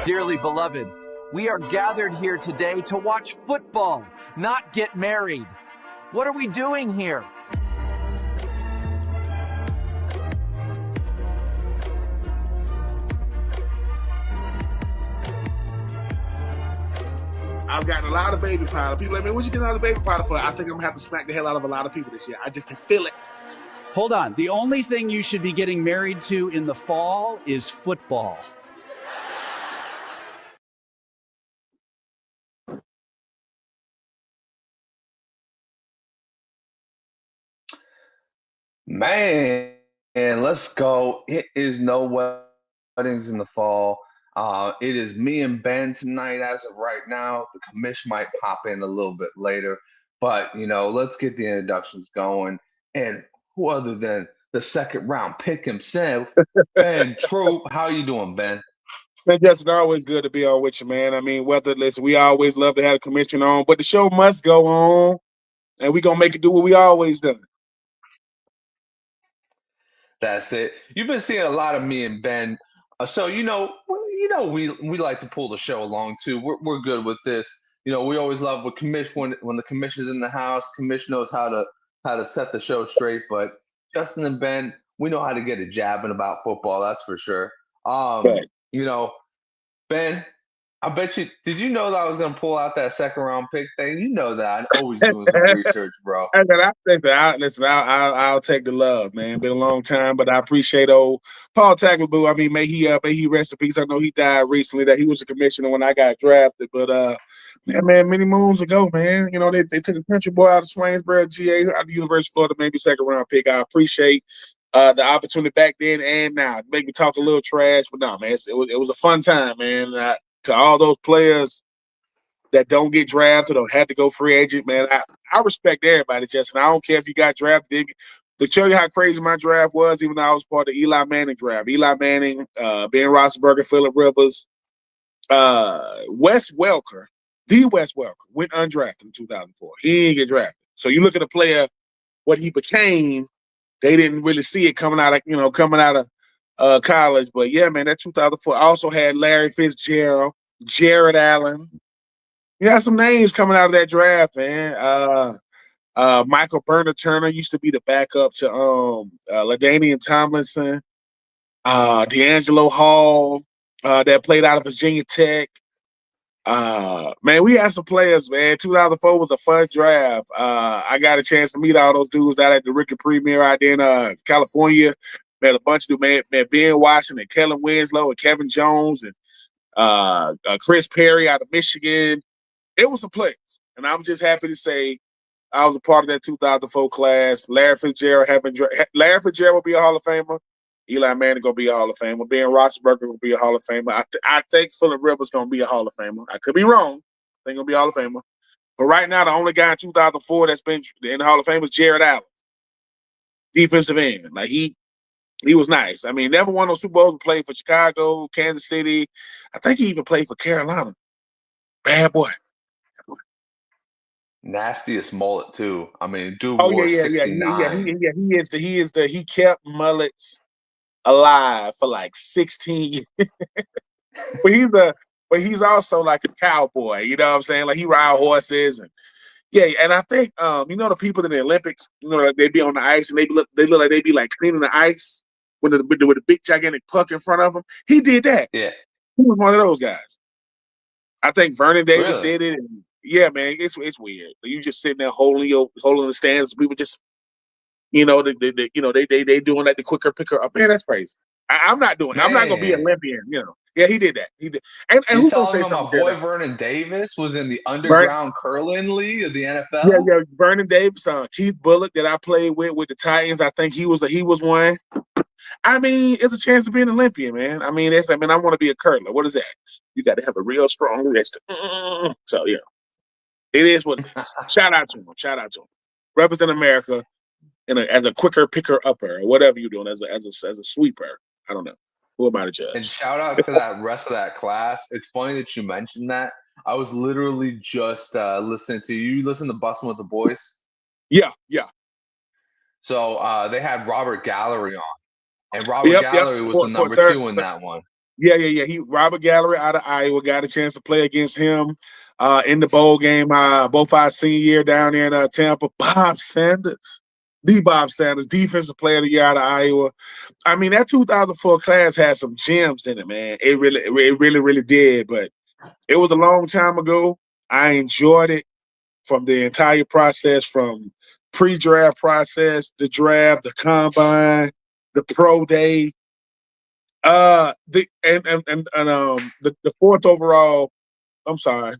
Dearly beloved, we are gathered here today to watch football, not get married. What are we doing here? I've gotten a lot of baby powder. People are like, man, what'd you get out of baby powder for? I think I'm going to have to smack the hell out of a lot of people this year. I just can feel it. Hold on. The only thing you should be getting married to in the fall is football. Man, let's go. It is no weddings in the fall. It is me and Ben tonight as of right now. The commish might pop in a little bit later. But, let's get the introductions going. And who other than the second round pick himself, Ben Troupe. How you doing, Ben? Man, Justin, always good to be on with you, man. I mean, we always love to have a commission on, but the show must go on, and we're going to make it do what we always do. That's it. You've been seeing a lot of me and Ben. So, we like to pull the show along, too. We're good with this. We always love with commish when the commission's in the house. Commish knows how to set the show straight. But Justin and Ben, we know how to get it jabbing about football. That's for sure. Right. Ben, I bet you. Did you know that I was going to pull out that second round pick thing? You know that I'm always doing some research, bro. I'll take the love, man. Been a long time, but I appreciate old Paul Tagliabue. I mean, may he rest in peace. I know he died recently. That he was a commissioner when I got drafted, but man, many moons ago, man. They took a country boy out of Swainsboro, GA, out of the University of Florida, maybe second round pick. I appreciate the opportunity back then and now. Make me talk a little trash, but no, man, it was a fun time, man. To all those players that don't get drafted or had to go free agent, man, I respect everybody, Justin. I don't care if you got drafted. To show you how crazy my draft was, even though I was part of the Eli Manning draft. Eli Manning, Ben Roethlisberger, Phillip Rivers, Wes Welker, went undrafted in 2004. He didn't get drafted. So you look at a player, what he became, they didn't really see it coming out of college. But yeah, man, that 2004. I also had Larry Fitzgerald, Jared Allen. You had some names coming out of that draft, man. Michael Bernard Turner used to be the backup to LaDainian Tomlinson. D'Angelo Hall, that played out of Virginia Tech. Man, we had some players, man. 2004 was a fun draft. I got a chance to meet all those dudes out at the Ricky Premier out there in California. Met a bunch of them. Met Ben Washington, Kellen Winslow, and Kevin Jones, and Chris Perry out of Michigan. It was some players, and I'm just happy to say I was a part of that 2004 class. Larry Fitzgerald will be a Hall of Famer. Eli Manning going to be a Hall of Famer. Ben Roethlisberger will be a Hall of Famer. I think Phillip Rivers going to be a Hall of Famer. I could be wrong. I think he'll be a Hall of Famer. But right now, the only guy in 2004 that's been in the Hall of Fame is Jared Allen, defensive end. Like he was nice. I mean, never won no Super Bowls. Played for Chicago, Kansas City. I think he even played for Carolina. Bad boy. Nastiest mullet too. I mean, dude wore 69. He kept mullets alive for like 16 years. but he's also like a cowboy, you know what I'm saying? Like he ride horses and I think the people in the Olympics, like they be on the ice and they look like they be like cleaning the ice with a big gigantic puck in front of them. He did that. Yeah. He was one of those guys. I think Vernon Davis Really? did it. And yeah, man, it's weird. You just sitting there holding the stands. People just, they doing like the quicker picker up. Man, that's crazy. I'm not doing it. I'm not gonna be Olympian. Yeah, he did that. He did. And who's gonna say something? My boy Vernon Davis was in the underground curling league of the NFL. Yeah, Vernon Davis, Keith Bullock that I played with the Titans. I think he was one. I mean, it's a chance to be an Olympian, man. I mean, I want to be a curler. What is that? You got to have a real strong wrist. So yeah, it is what it is. Shout out to him. Represent America as a quicker picker upper or whatever you're doing as a sweeper. I don't know. Who am I to judge? And shout out to that rest of that class. It's funny that you mentioned that. I was literally just listening to you. Listen to Bussin' with the Boys. Yeah. So they had Robert Gallery on. And Robert Gallery was the number 2 in that one. Yeah. Robert Gallery out of Iowa got a chance to play against him in the bowl game, both our senior year down there in Tampa. Bob Sanders, defensive player of the year out of Iowa. I mean, that 2004 class had some gems in it, man. It really did. But it was a long time ago. I enjoyed it from the entire process, from pre-draft process, the draft, the combine, the pro day. The fourth overall. I'm sorry.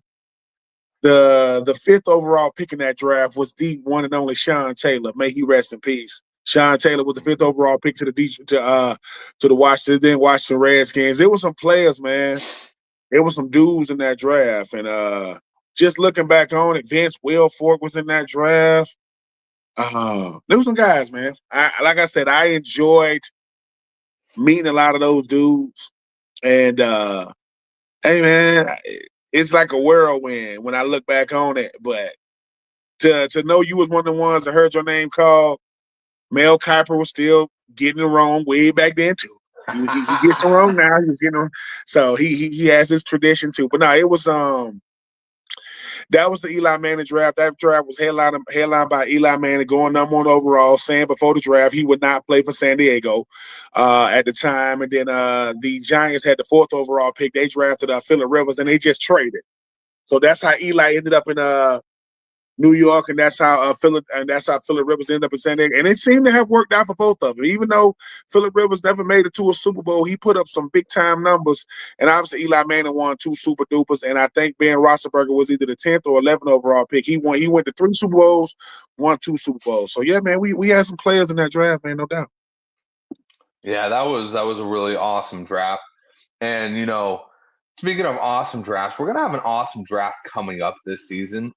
The fifth overall pick in that draft was the one and only Sean Taylor. May he rest in peace. Sean Taylor was the fifth overall pick to the Washington Redskins. It was some players, man. There was some dudes in that draft, and just looking back on it, Vince Wilfork was in that draft. There was some guys, man. Like I said, I enjoyed meeting a lot of those dudes, and hey, man, it's like a whirlwind when I look back on it. But to know you was one of the ones that heard your name called, Mel Kiper was still getting it wrong way back then too. He gets it wrong now. He was getting wrong. So he has his tradition too. But no, it was that was the Eli Manning draft. That draft was headlined by Eli Manning going number one overall, saying before the draft he would not play for San Diego at the time. And then the Giants had the fourth overall pick. They drafted Phillip Rivers, and they just traded. So that's how Eli ended up in New York, and that's how Phillip Rivers ended up in San Diego. And it seemed to have worked out for both of them. Even though Phillip Rivers never made it to a Super Bowl, he put up some big time numbers. And obviously Eli Manning won 2 Super Dupers. And I think Ben Roethlisberger was either the 10th or 11th overall pick. He went to 3 Super Bowls, won 2 Super Bowls. So yeah, man, we had some players in that draft, man, no doubt. Yeah, that was a really awesome draft. And speaking of awesome drafts, we're gonna have an awesome draft coming up this season.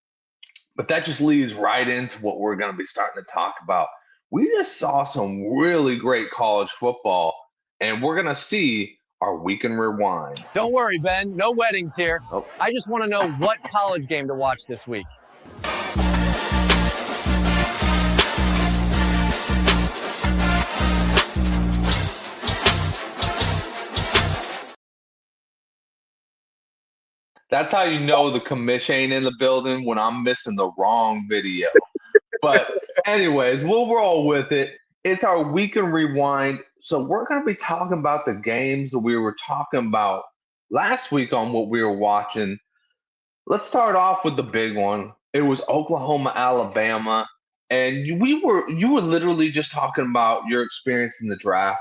But that just leads right into what we're going to be starting to talk about. We just saw some really great college football, and we're going to see our weekend rewind. Don't worry, Ben. No weddings here. Oh. I just want to know what college game to watch this week. That's how you know the commission ain't in the building, when I'm missing the wrong video. But anyways, we'll roll with it. It's our weekend rewind. So we're going to be talking about the games that we were talking about last week on what we were watching. Let's start off with the big one. It was Oklahoma, Alabama. And you were literally just talking about your experience in the draft.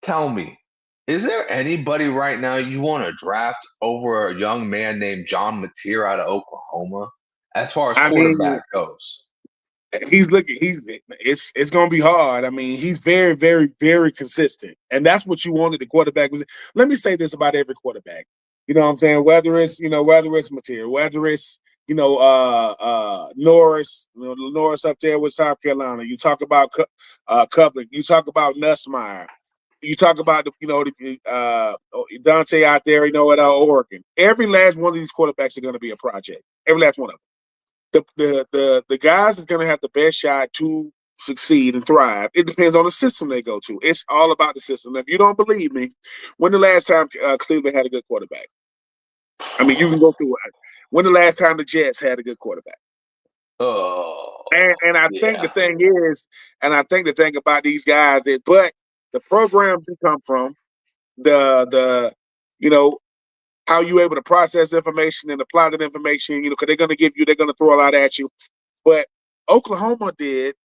Tell me, is there anybody right now you want to draft over a young man named John Mateer out of Oklahoma as far as quarterback goes? It's going to be hard. I mean, he's very, very, very consistent. And that's what you wanted the quarterback was. Let me say this about every quarterback. You know what I'm saying? Whether it's Mateer, whether it's, Norris, Norris up there with South Carolina. You talk about Coupling. You talk about Nussmeier. You talk about Dante out there, at Oregon. Every last one of these quarterbacks are going to be a project. Every last one of them. The guys is going to have the best shot to succeed and thrive. It depends on the system they go to. It's all about the system. If you don't believe me, when the last time Cleveland had a good quarterback? I mean, you can go through it. When the last time the Jets had a good quarterback? And I think the thing is, and I think the thing about these guys is, but the programs you come from, how you able to process information and apply that information, because they're going to throw a lot at you. But Oklahoma did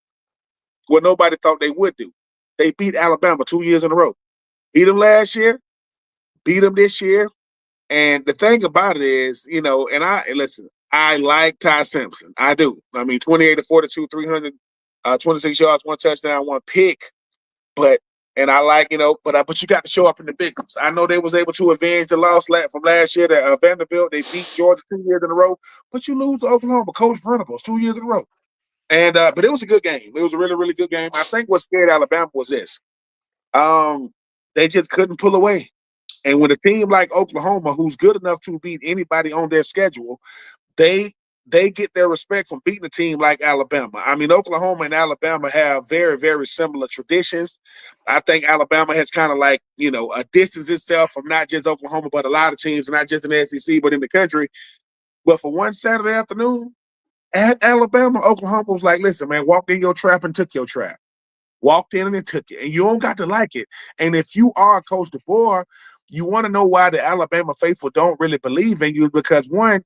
what nobody thought they would do. They beat Alabama 2 years in a row. Beat them last year, beat them this year. And the thing about it is, I like Ty Simpson. I do. I mean, 28 to 42, 326 yards, 1 touchdown, 1 pick. And I like, but you got to show up in the big ones. I know they was able to avenge the loss from last year to Vanderbilt. They beat Georgia 2 years in a row, but you lose to Oklahoma, Coach Venables 2 years in a row. And but it was a good game. It was a really, really good game. I think what scared Alabama was this: they just couldn't pull away. And when a team like Oklahoma, who's good enough to beat anybody on their schedule, they they get their respect from beating a team like Alabama. I mean, Oklahoma and Alabama have very, very similar traditions. I think Alabama has kind of like, distanced itself from not just Oklahoma, but a lot of teams, not just in the SEC, but in the country. But for one Saturday afternoon at Alabama, Oklahoma was like, listen, man, walked in your trap and took your trap. Walked in and took it. And you don't got to like it. And if you are Coach DeBoer, you want to know why the Alabama faithful don't really believe in you, because one,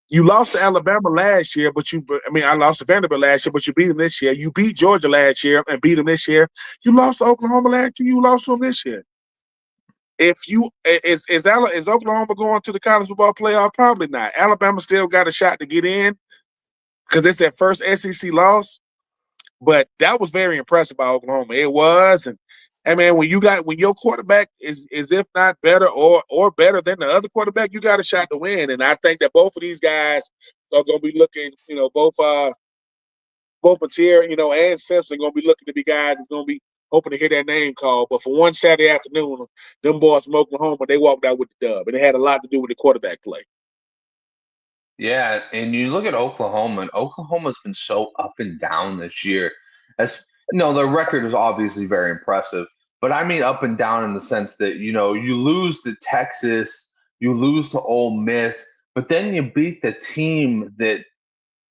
you lost to Alabama last year, I lost to Vanderbilt last year, but you beat them this year. You beat Georgia last year and beat them this year. You lost to Oklahoma last year. You lost to them this year. Is Oklahoma going to the college football playoff? Probably not. Alabama still got a shot to get in because it's their first SEC loss. But that was very impressive by Oklahoma. It was, and man, when your quarterback is if not better or better than the other quarterback, you got a shot to win. And I think that both of these guys are going to be looking, both Mateer, and Simpson going to be looking to be guys that's going to be hoping to hear their name called. But for one Saturday afternoon, them boys from Oklahoma, they walked out with the dub, and it had a lot to do with the quarterback play. Yeah, and you look at Oklahoma, and Oklahoma's been so up and down this year. As their record is obviously very impressive, but I mean up and down in the sense that you lose to Texas, you lose to Ole Miss, but then you beat the team that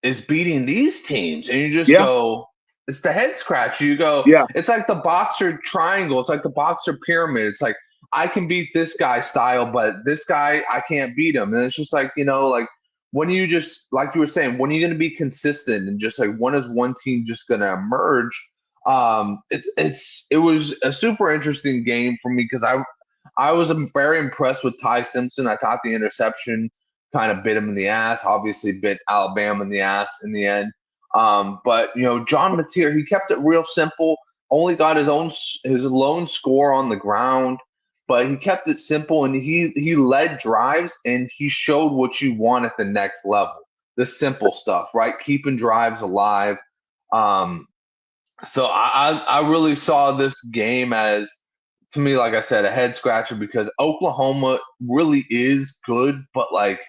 is beating these teams, and you just go, it's the head scratch. You go, it's like the boxer triangle, it's like the boxer pyramid. It's like I can beat this guy style, but this guy I can't beat him, and it's just like like. When you just, like you were saying, when are you going to be consistent and just like when is one team just going to emerge? It was a super interesting game for me because I was very impressed with Ty Simpson. I thought the interception kind of bit him in the ass. Obviously, bit Alabama in the ass in the end. But John Mateer, he kept it real simple. Only got his lone score on the ground. But he kept it simple, and he led drives, and he showed what you want at the next level. The simple stuff, right? Keeping drives alive. So I really saw this game as, to me, like I said, a head scratcher because Oklahoma really is good, but like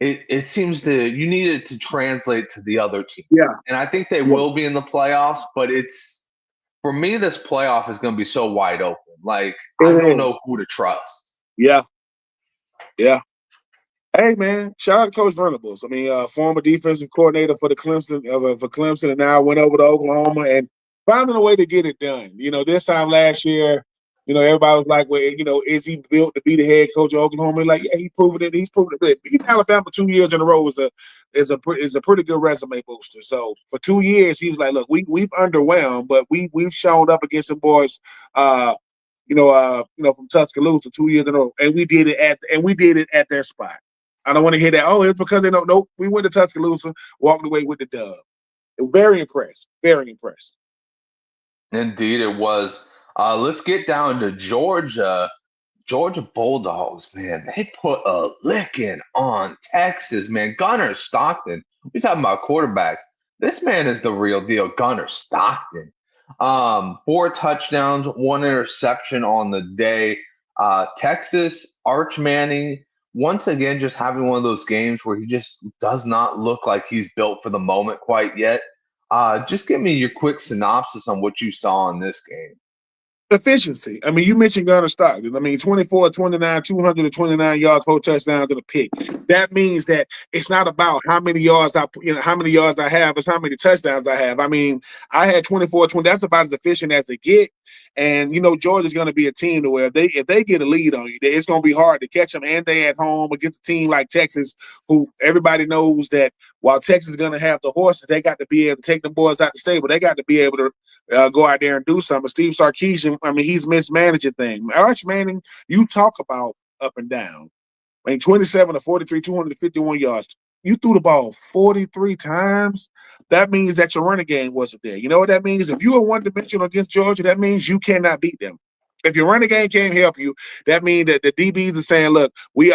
it seems you need it to translate to the other teams. Yeah. And I think they will be in the playoffs, but for me, this playoff is going to be so wide open. Like, I don't know who to trust. Yeah. Yeah. Hey, man, shout out to Coach Venables. I mean, former defensive coordinator for Clemson, and now went over to Oklahoma and finding a way to get it done. This time last year, everybody was like, well, is he built to be the head coach of Oklahoma? Like, yeah, he's proven it. Beating Alabama 2 years in a row is a pretty good resume booster. So for 2 years, he was like, look, we've underwhelmed, but we've shown up against some boys, from Tuscaloosa 2 years in a row, and we did it at their spot. I don't want to hear that. Oh, it's because they don't know. We went to Tuscaloosa, walked away with the dub. Very impressed. Very impressed. Indeed, it was. Let's get down to Georgia. Georgia Bulldogs, man, they put a licking on Texas, man. Gunnar Stockton. We're talking about quarterbacks. This man is the real deal, Gunnar Stockton. 4 touchdowns, 1 interception on the day. Texas, Arch Manning, once again, just having one of those games where he just does not look like he's built for the moment quite yet. Just give me your quick synopsis on what you saw in this game. Efficiency. I mean, you mentioned Gunnar Stockton. I mean, 24, 29, 229 yards, 4 touchdowns, and a pick. That means that it's not about how many yards I have, it's how many touchdowns I have. I mean, I had 24, 20. That's about as efficient as it get. And Georgia's going to be a team to where if they get a lead on you, it's going to be hard to catch them. And they at home against a team like Texas, who everybody knows that while Texas is going to have the horses, they got to be able to take the boys out the stable. They got to be able to go out there and do something. Steve Sarkisian, I mean, he's mismanaging things. Arch Manning, you talk about up and down. I mean, 27 to 43, 251 yards. You threw the ball 43 times. That means that your running game wasn't there. You know what that means? If you are one-dimensional against Georgia, that means you cannot beat them. If your running game can't help you, that means that the DBs are saying, look, we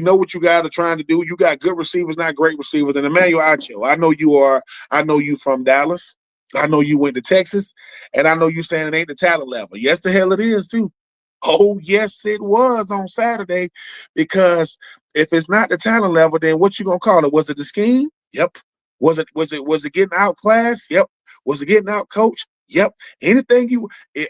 know what you guys are trying to do. You got good receivers, not great receivers. And Emmanuel Acho, I know you from Dallas. I know you went to Texas, and I know you saying it ain't the talent level. Yes, the hell it is, too. Oh, yes, it was on Saturday, because If it's not the talent level, then what you gonna call it? Was it the scheme? Yep. Was it getting outclassed? Yep. Was it getting out coached? Yep. Anything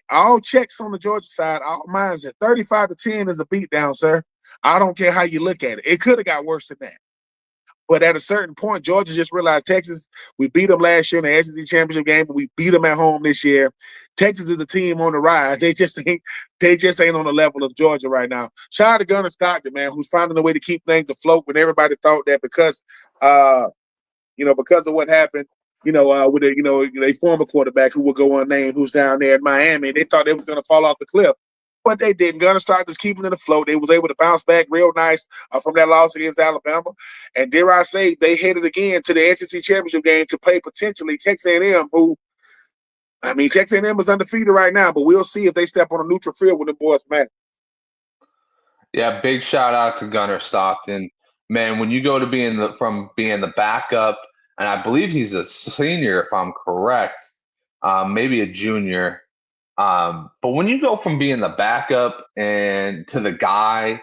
all checks on the Georgia side, all mine is at 35-10 is a beatdown, sir. I don't care how you look at it. It could have got worse than that. But at a certain point, Georgia just realized Texas, we beat them last year in the SEC championship game, but we beat them at home this year. Texas is a team on the rise. They just ain't on the level of Georgia right now. Shout out to Gunnar Stockton, man, who's finding a way to keep things afloat when everybody thought that because of what happened, with a former quarterback who will go unnamed, who's down there in Miami. They thought they were going to fall off the cliff. But they didn't. Gunnar Stockton's keeping it afloat. They was able to bounce back real nice from that loss against Alabama. And dare I say, they headed again to the SEC championship game to play potentially Texas A&M, Texas A&M is undefeated right now, but we'll see if they step on a neutral field with the boys match. Yeah, big shout out to Gunnar Stockton. Man, when you go to from being the backup, and I believe he's a senior, if I'm correct, maybe a junior. But when you go from being the backup and to the guy,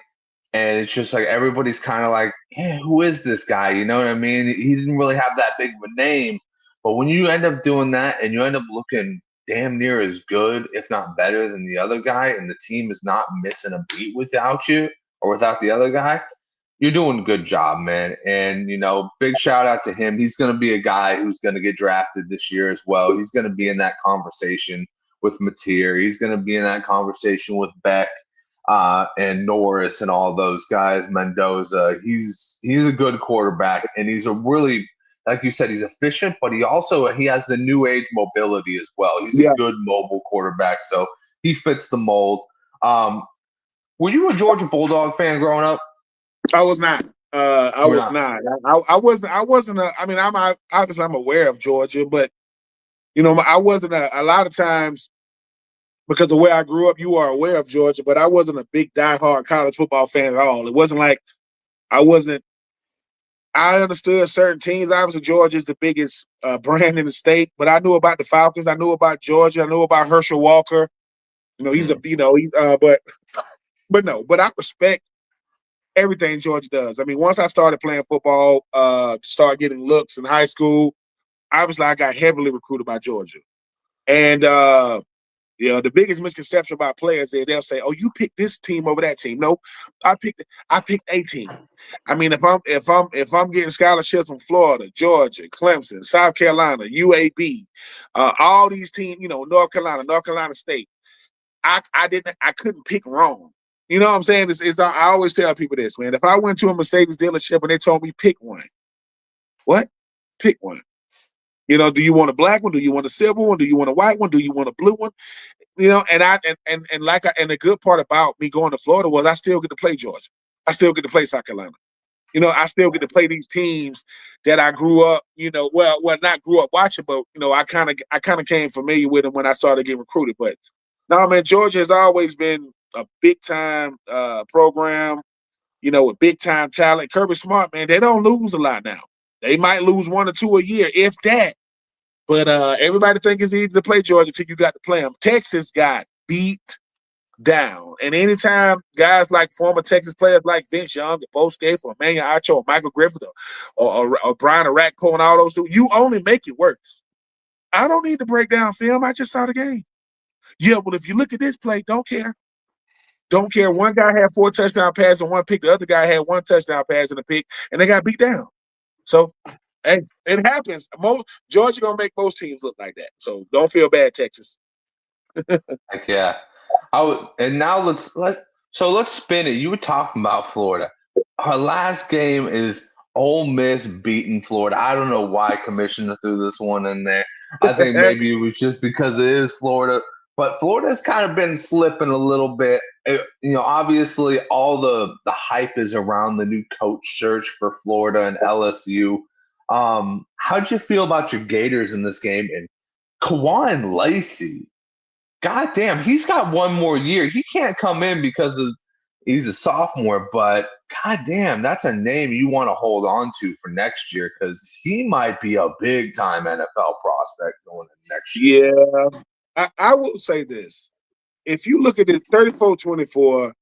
and it's just like everybody's kind of like, yeah, who is this guy? You know what I mean? He didn't really have that big of a name. But when you end up doing that and you end up looking damn near as good, if not better than the other guy, and the team is not missing a beat without you or without the other guy, you're doing a good job, man. And, big shout out to him. He's going to be a guy who's going to get drafted this year as well. He's going to be in that conversation with Mateer. He's going to be in that conversation with Beck and Norris and all those guys, Mendoza. He's a good quarterback, and he's a really, like you said, he's efficient, but he has the new age mobility as well. He's a good mobile quarterback, so he fits the mold. Were you a Georgia Bulldog fan growing up? I was not. I was not. I wasn't. I'm aware of Georgia, but I wasn't a lot of times because of where I grew up. You are aware of Georgia, but I wasn't a big diehard college football fan at all. It wasn't like I understood certain teams. Obviously, Georgia is the biggest brand in the state, but I knew about the Falcons. I knew about Georgia. I knew about Herschel Walker. He's but I respect everything Georgia does. Once I started playing football, started getting looks in high school, obviously I got heavily recruited by Georgia. And, the biggest misconception about players is they'll say, "Oh, you picked this team over that team." No, I picked a team. If I'm getting scholarships from Florida, Georgia, Clemson, South Carolina, UAB, all these teams, North Carolina State, I couldn't pick wrong. You know what I'm saying? I always tell people this, man. If I went to a Mercedes dealership and they told me pick one, what? Pick one. Do you want a black one? Do you want a silver one? Do you want a white one? Do you want a blue one? And the good part about me going to Florida was I still get to play Georgia. I still get to play South Carolina. I still get to play these teams that I grew up, not grew up watching, but I kind of came familiar with them when I started getting recruited. But no, man, Georgia has always been a big time program, with big time talent. Kirby Smart, man, they don't lose a lot now. They might lose 1 or 2 a year, if that. But everybody think it's easy to play Georgia till you got to play them. Texas got beat down. And anytime guys like former Texas players like Vince Young, Bo Scaife, or Emmanuel Acho, or Michael Griffith, or Brian Arakpo, and all those dudes, you only make it worse. I don't need to break down film. I just saw the game. Yeah, well, if you look at this play, don't care. Don't care. One guy had 4 touchdown passes and 1 pick. The other guy had 1 touchdown pass and a pick, and they got beat down. So, hey, it happens. Georgia gonna make most teams look like that. So don't feel bad, Texas. Heck yeah. Now let's spin it. You were talking about Florida. Our last game is Ole Miss beating Florida. I don't know why Commissioner threw this one in there. I think maybe it was just because it is Florida. But Florida's kind of been slipping a little bit. Obviously all the hype is around the new coach search for Florida and LSU. How'd you feel about your Gators in this game? And Kawan Lacey, God damn, he's got 1 more year. He can't come in because he's a sophomore, but God damn, that's a name you want to hold on to for next year because he might be a big-time NFL prospect going into next year. Yeah. I will say this. If you look at this 34-24,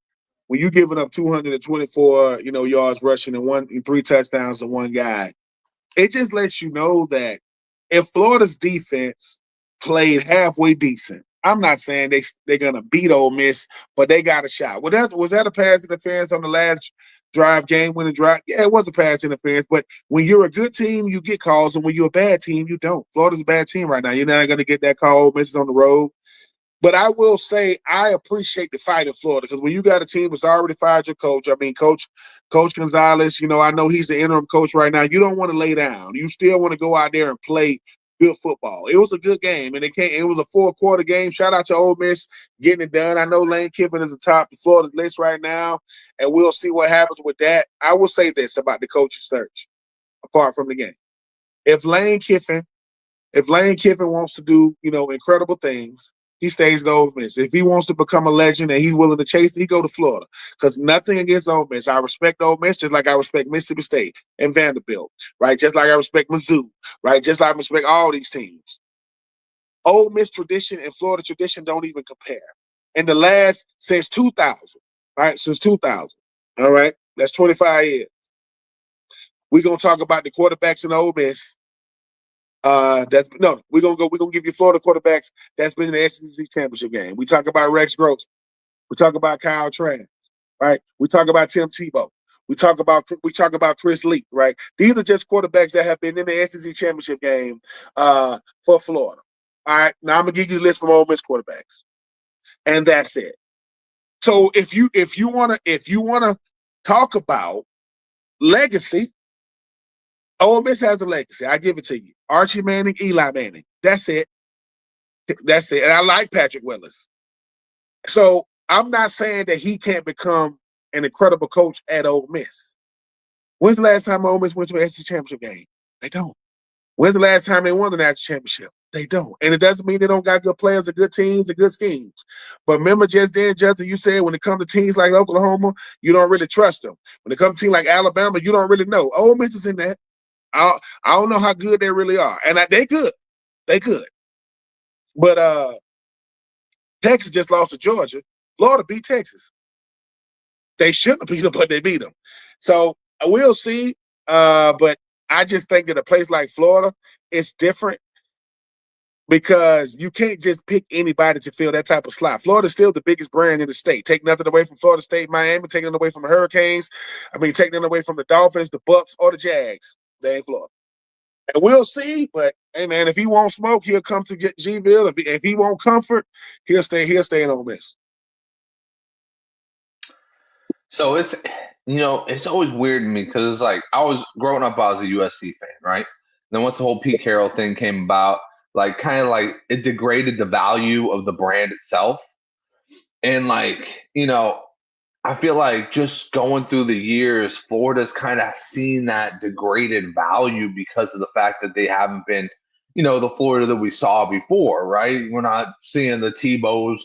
when you're giving up 224, yards rushing and 3 touchdowns to one guy, it just lets you know that if Florida's defense played halfway decent, I'm not saying they're gonna beat Ole Miss, but they got a shot. Was that a pass interference on the last drive, game-winning drive? Yeah, it was a pass interference. But when you're a good team, you get calls, and when you're a bad team, you don't. Florida's a bad team right now. You're not gonna get that call. Ole Miss is on the road. But I will say I appreciate the fight in Florida, because when you got a team that's already fired your coach, Coach Gonzalez, I know he's the interim coach right now. You don't want to lay down. You still want to go out there and play good football. It was a good game, and it was a 4-quarter game. Shout out to Ole Miss getting it done. I know Lane Kiffin is atop the Florida list right now, and we'll see what happens with that. I will say this about the coaching search, apart from the game. If Lane Kiffin wants to do, incredible things, he stays at Ole Miss. If he wants to become a legend and he's willing to chase it, he go to Florida. Because nothing against Ole Miss. I respect Ole Miss just like I respect Mississippi State and Vanderbilt, right? Just like I respect Mizzou, right? Just like I respect all these teams. Ole Miss tradition and Florida tradition don't even compare. Since 2000, right? Since 2000, all right? That's 25 years. We're going to talk about the quarterbacks in Ole Miss. We're gonna give you Florida quarterbacks that's been in the SEC championship game. We talk about Rex Gross. We talk about Kyle Trask, right? We talk about Tim Tebow. We talk about Chris Lee, right? These are just quarterbacks that have been in the SEC championship game for Florida. All right. Now I'm gonna give you the list from Ole Miss quarterbacks, and that's it. So if you wanna talk about legacy, Ole Miss has a legacy. I give it to you. Archie Manning, Eli Manning. That's it. And I like Patrick Willis. So I'm not saying that he can't become an incredible coach at Ole Miss. When's the last time Ole Miss went to an SEC championship game? They don't. When's the last time they won the national championship? They don't. And it doesn't mean they don't got good players and good teams and good schemes. But remember Justin, you said when it comes to teams like Oklahoma, you don't really trust them. When it comes to teams like Alabama, you don't really know. Ole Miss is in that. I don't know how good they really are. And they good. They good. But Texas just lost to Georgia. Florida beat Texas. They shouldn't have beat them, but they beat them. So we'll see. But I just think that a place like Florida, it's different because you can't just pick anybody to fill that type of slot. Florida's still the biggest brand in the state. Take nothing away from Florida State, Miami, taking it away from the Hurricanes. Taking it away from the Dolphins, the Bucks, or the Jags. They ain't Florida. And we'll see, but hey man, if he won't smoke, he'll come to get Gville. If he won't comfort, he'll stay in Ole Miss. So it's always weird to me because it's like growing up, I was a USC fan, right? Then once the whole Pete Carroll thing came about, it degraded the value of the brand itself. And I feel like just going through the years, Florida's kind of seen that degraded value because of the fact that they haven't been, the Florida that we saw before, right? We're not seeing the Tebows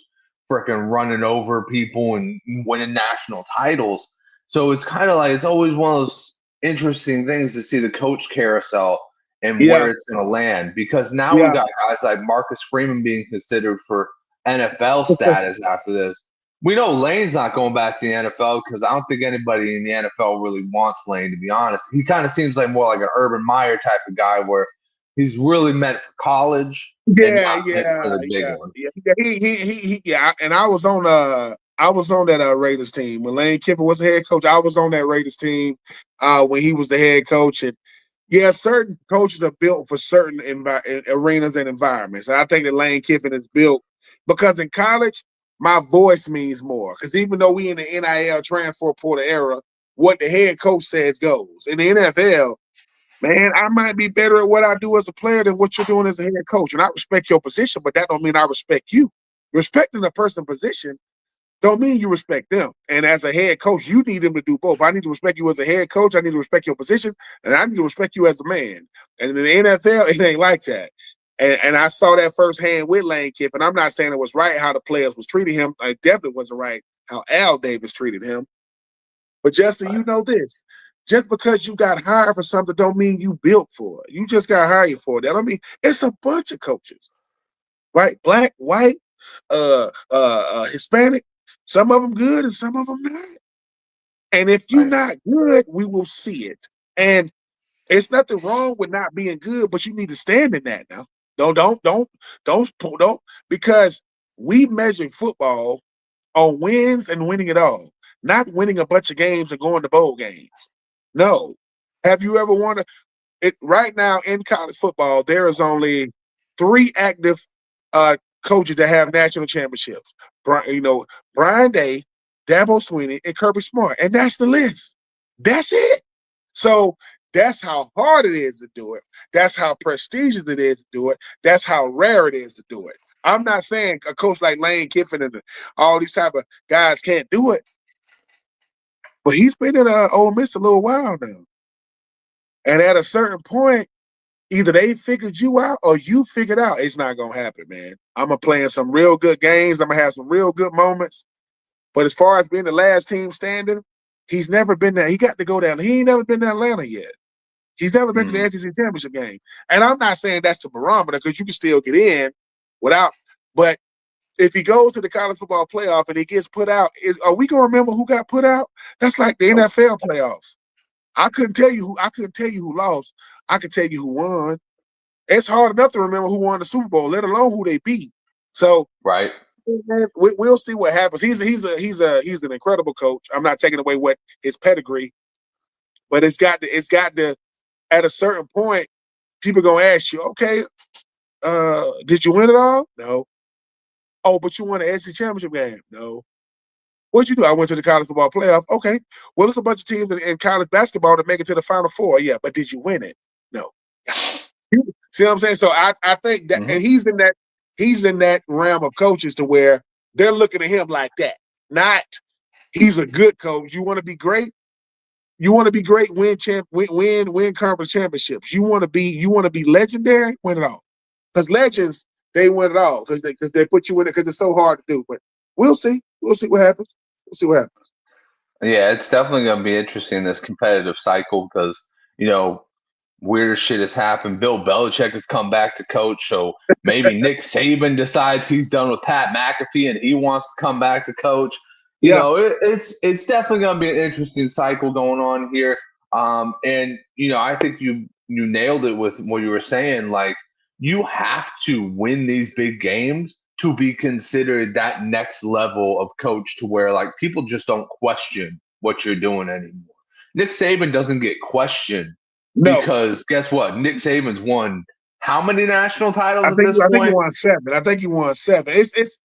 freaking running over people and winning national titles. So it's kind of like it's always one of those interesting things to see the coach carousel and where it's going to land. Because now we got guys like Marcus Freeman being considered for NFL status after this. We know Lane's not going back to the NFL because I don't think anybody in the NFL really wants Lane, to be honest. He kind of seems like more like an Urban Meyer type of guy where he's really meant for college and not meant for the big one. And I was on that Raiders team. When Lane Kiffin was the head coach, I was on that Raiders team when he was the head coach. And certain coaches are built for certain arenas and environments. And I think that Lane Kiffin is built because in college, my voice means more. Because even though we in the NIL transfer portal era, what the head coach says goes. In the NFL, man, I might be better at what I do as a player than what you're doing as a head coach. And I respect your position, but that don't mean I respect you. Respecting a person's position don't mean you respect them. And as a head coach, you need them to do both. I need to respect you as a head coach. I need to respect your position. And I need to respect you as a man. And in the NFL, it ain't like that. And I saw that firsthand with Lane Kiffin. I'm not saying it was right how the players was treating him. It definitely wasn't right how Al Davis treated him. But Justin, you know this. Just because you got hired for something don't mean you built for it. You just got hired for it. That don't mean it's a bunch of coaches, right? Black, white, Hispanic. Some of them good and some of them not. And if you're not good, we will see it. And it's nothing wrong with not being good, but you need to stand in that now. Don't, because we measure football on wins and winning it all, not winning a bunch of games and going to bowl games. No. Have you ever won it right now in college football? There is only 3 active coaches that have national championships. Brian Day, Dabo Swinney, and Kirby Smart, and that's the list. That's it. So that's how hard it is to do it. That's how prestigious it is to do it. That's how rare it is to do it. I'm not saying a coach like Lane Kiffin and all these type of guys can't do it, but he's been in Ole Miss a little while now. And at a certain point, either they figured you out or you figured out it's not going to happen, man. I'm going to play in some real good games. I'm going to have some real good moments. But as far as being the last team standing, he's never been there. He got to go down. He ain't never been to Atlanta yet. He's never been to the SEC championship game. And I'm not saying that's the barometer because you can still get in without. But if he goes to the college football playoff and he gets put out, are we going to remember who got put out? That's like the NFL playoffs. I couldn't tell you who lost. I could tell you who won. It's hard enough to remember who won the Super Bowl, let alone who they beat. So we'll see what happens. He's an incredible coach. I'm not taking away what his pedigree, but it's got to at a certain point, people gonna ask you, okay, did you win it all? No. Oh, but you won the SEC championship game? No. What'd you do? I went to the college football playoff. Okay. Well, there's a bunch of teams in college basketball that make it to the Final Four. Yeah, but did you win it? No. See what I'm saying? So I think that, and he's in that realm of coaches to where they're looking at him like that. Not he's a good coach. You want to be great. You want to be great. Win conference championships. You want to be legendary. Win it all. Because legends, they win it all because they put you in it because it's so hard to do. But we'll see. We'll see what happens. Yeah, it's definitely going to be interesting, this competitive cycle, because, weirder shit has happened. Bill Belichick has come back to coach, so maybe Nick Saban decides he's done with Pat McAfee and he wants to come back to coach. It's definitely going to be an interesting cycle going on here. And I think you nailed it with what you were saying. Like, you have to win these big games to be considered that next level of coach, to where like people just don't question what you're doing anymore. Nick Saban doesn't get questioned because guess what? Nick Saban's won how many national titles at this point? I think he won 7. It's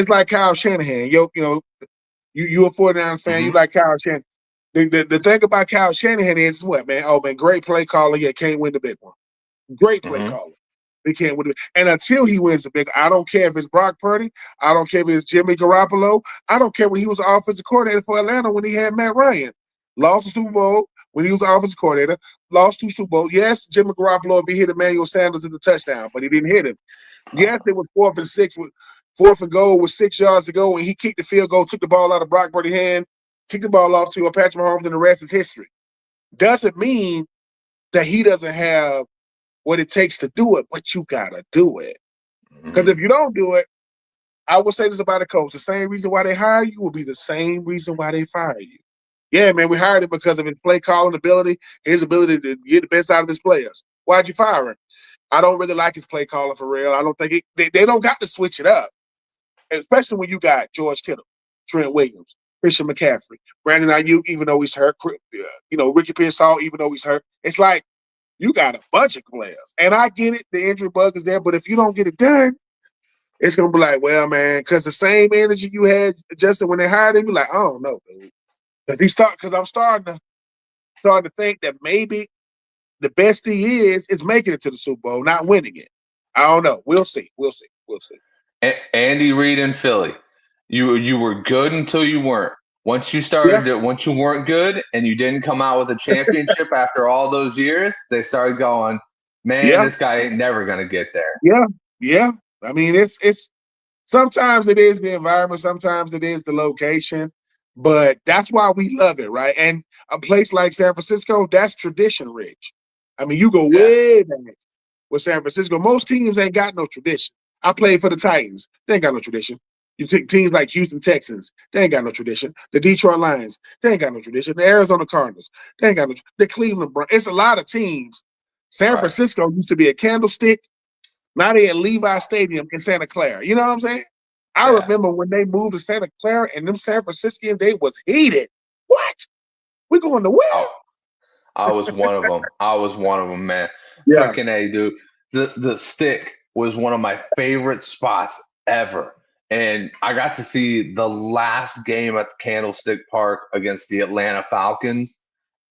like Kyle Shanahan. You a 49ers fan, you like Kyle Shanahan. The thing about Kyle Shanahan is what, man? Oh, man, great play caller, yet can't win the big one. Great play caller. He can't win it. And until he wins the big, I don't care if it's Brock Purdy. I don't care if it's Jimmy Garoppolo. I don't care when he was the offensive coordinator for Atlanta when he had Matt Ryan. Lost the Super Bowl when he was the offensive coordinator. Lost 2 Super Bowls. Yes, Jimmy Garoppolo, if he hit Emmanuel Sanders in the touchdown, but he didn't hit him. Yes, it was 4th and 6 with 4th and goal with 6 yards to go, and he kicked the field goal, took the ball out of Brock Purdy's hand, kicked the ball off to a Patrick Mahomes, and the rest is history. Doesn't mean that he doesn't have what it takes to do it, but you gotta do it. Because if you don't do it, I will say this about a coach: the same reason why they hire you will be the same reason why they fire you. Yeah, man, we hired him because of his play calling ability, his ability to get the best out of his players. Why'd you fire him? I don't really like his play calling for real. I don't think they don't got to switch it up, especially when you got George Kittle, Trent Williams, Christian McCaffrey, Brandon Ayuk, even though he's hurt, Ricky Pearsall, even though he's hurt. It's like you got a bunch of players. And I get it, the injury bug is there, but if you don't get it done, it's going to be like, well, man, because the same energy you had, Justin, when they hired him, you're like, I don't know, dude. Because I'm starting to think that maybe the best he is making it to the Super Bowl, not winning it. I don't know. We'll see. Andy Reid in Philly. You were good until you weren't. Once you weren't good and you didn't come out with a championship after all those years, they started going, man, this guy ain't never going to get there. Yeah. I mean, it's sometimes it is the environment, sometimes it is the location, but that's why we love it, right? And a place like San Francisco, that's tradition rich. I mean, you go way back with San Francisco. Most teams ain't got no tradition. I played for the Titans. They ain't got no tradition. You take teams like Houston Texans, they ain't got no tradition. The Detroit Lions, they ain't got no tradition. The Arizona Cardinals, they ain't got no. The Cleveland Browns, it's a lot of teams. San Francisco used to be a candlestick. Now they at Levi Stadium in Santa Clara. You know what I'm saying? I remember when they moved to Santa Clara and them San Franciscans, they was heated. What? We going to where? I was one of them. I was one of them, man. Yeah. Freaking A, dude. The stick was one of my favorite spots ever. And I got to see the last game at the Candlestick Park against the Atlanta Falcons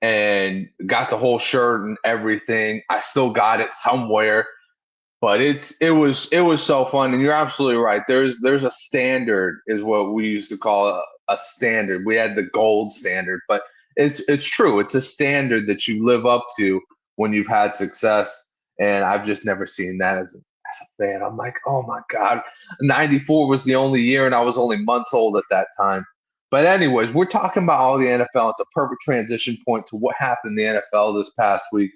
and got the whole shirt and everything. I still got it somewhere. But it was so fun, and you're absolutely right. There's a standard, is what we used to call a standard. We had the gold standard, but it's true. It's a standard that you live up to when you've had success, and I've just never seen that as a fan. I'm like, oh my God, '94 was the only year, and I was only months old at that time. But anyways, we're talking about all the NFL. It's a perfect transition point to what happened in the NFL this past week.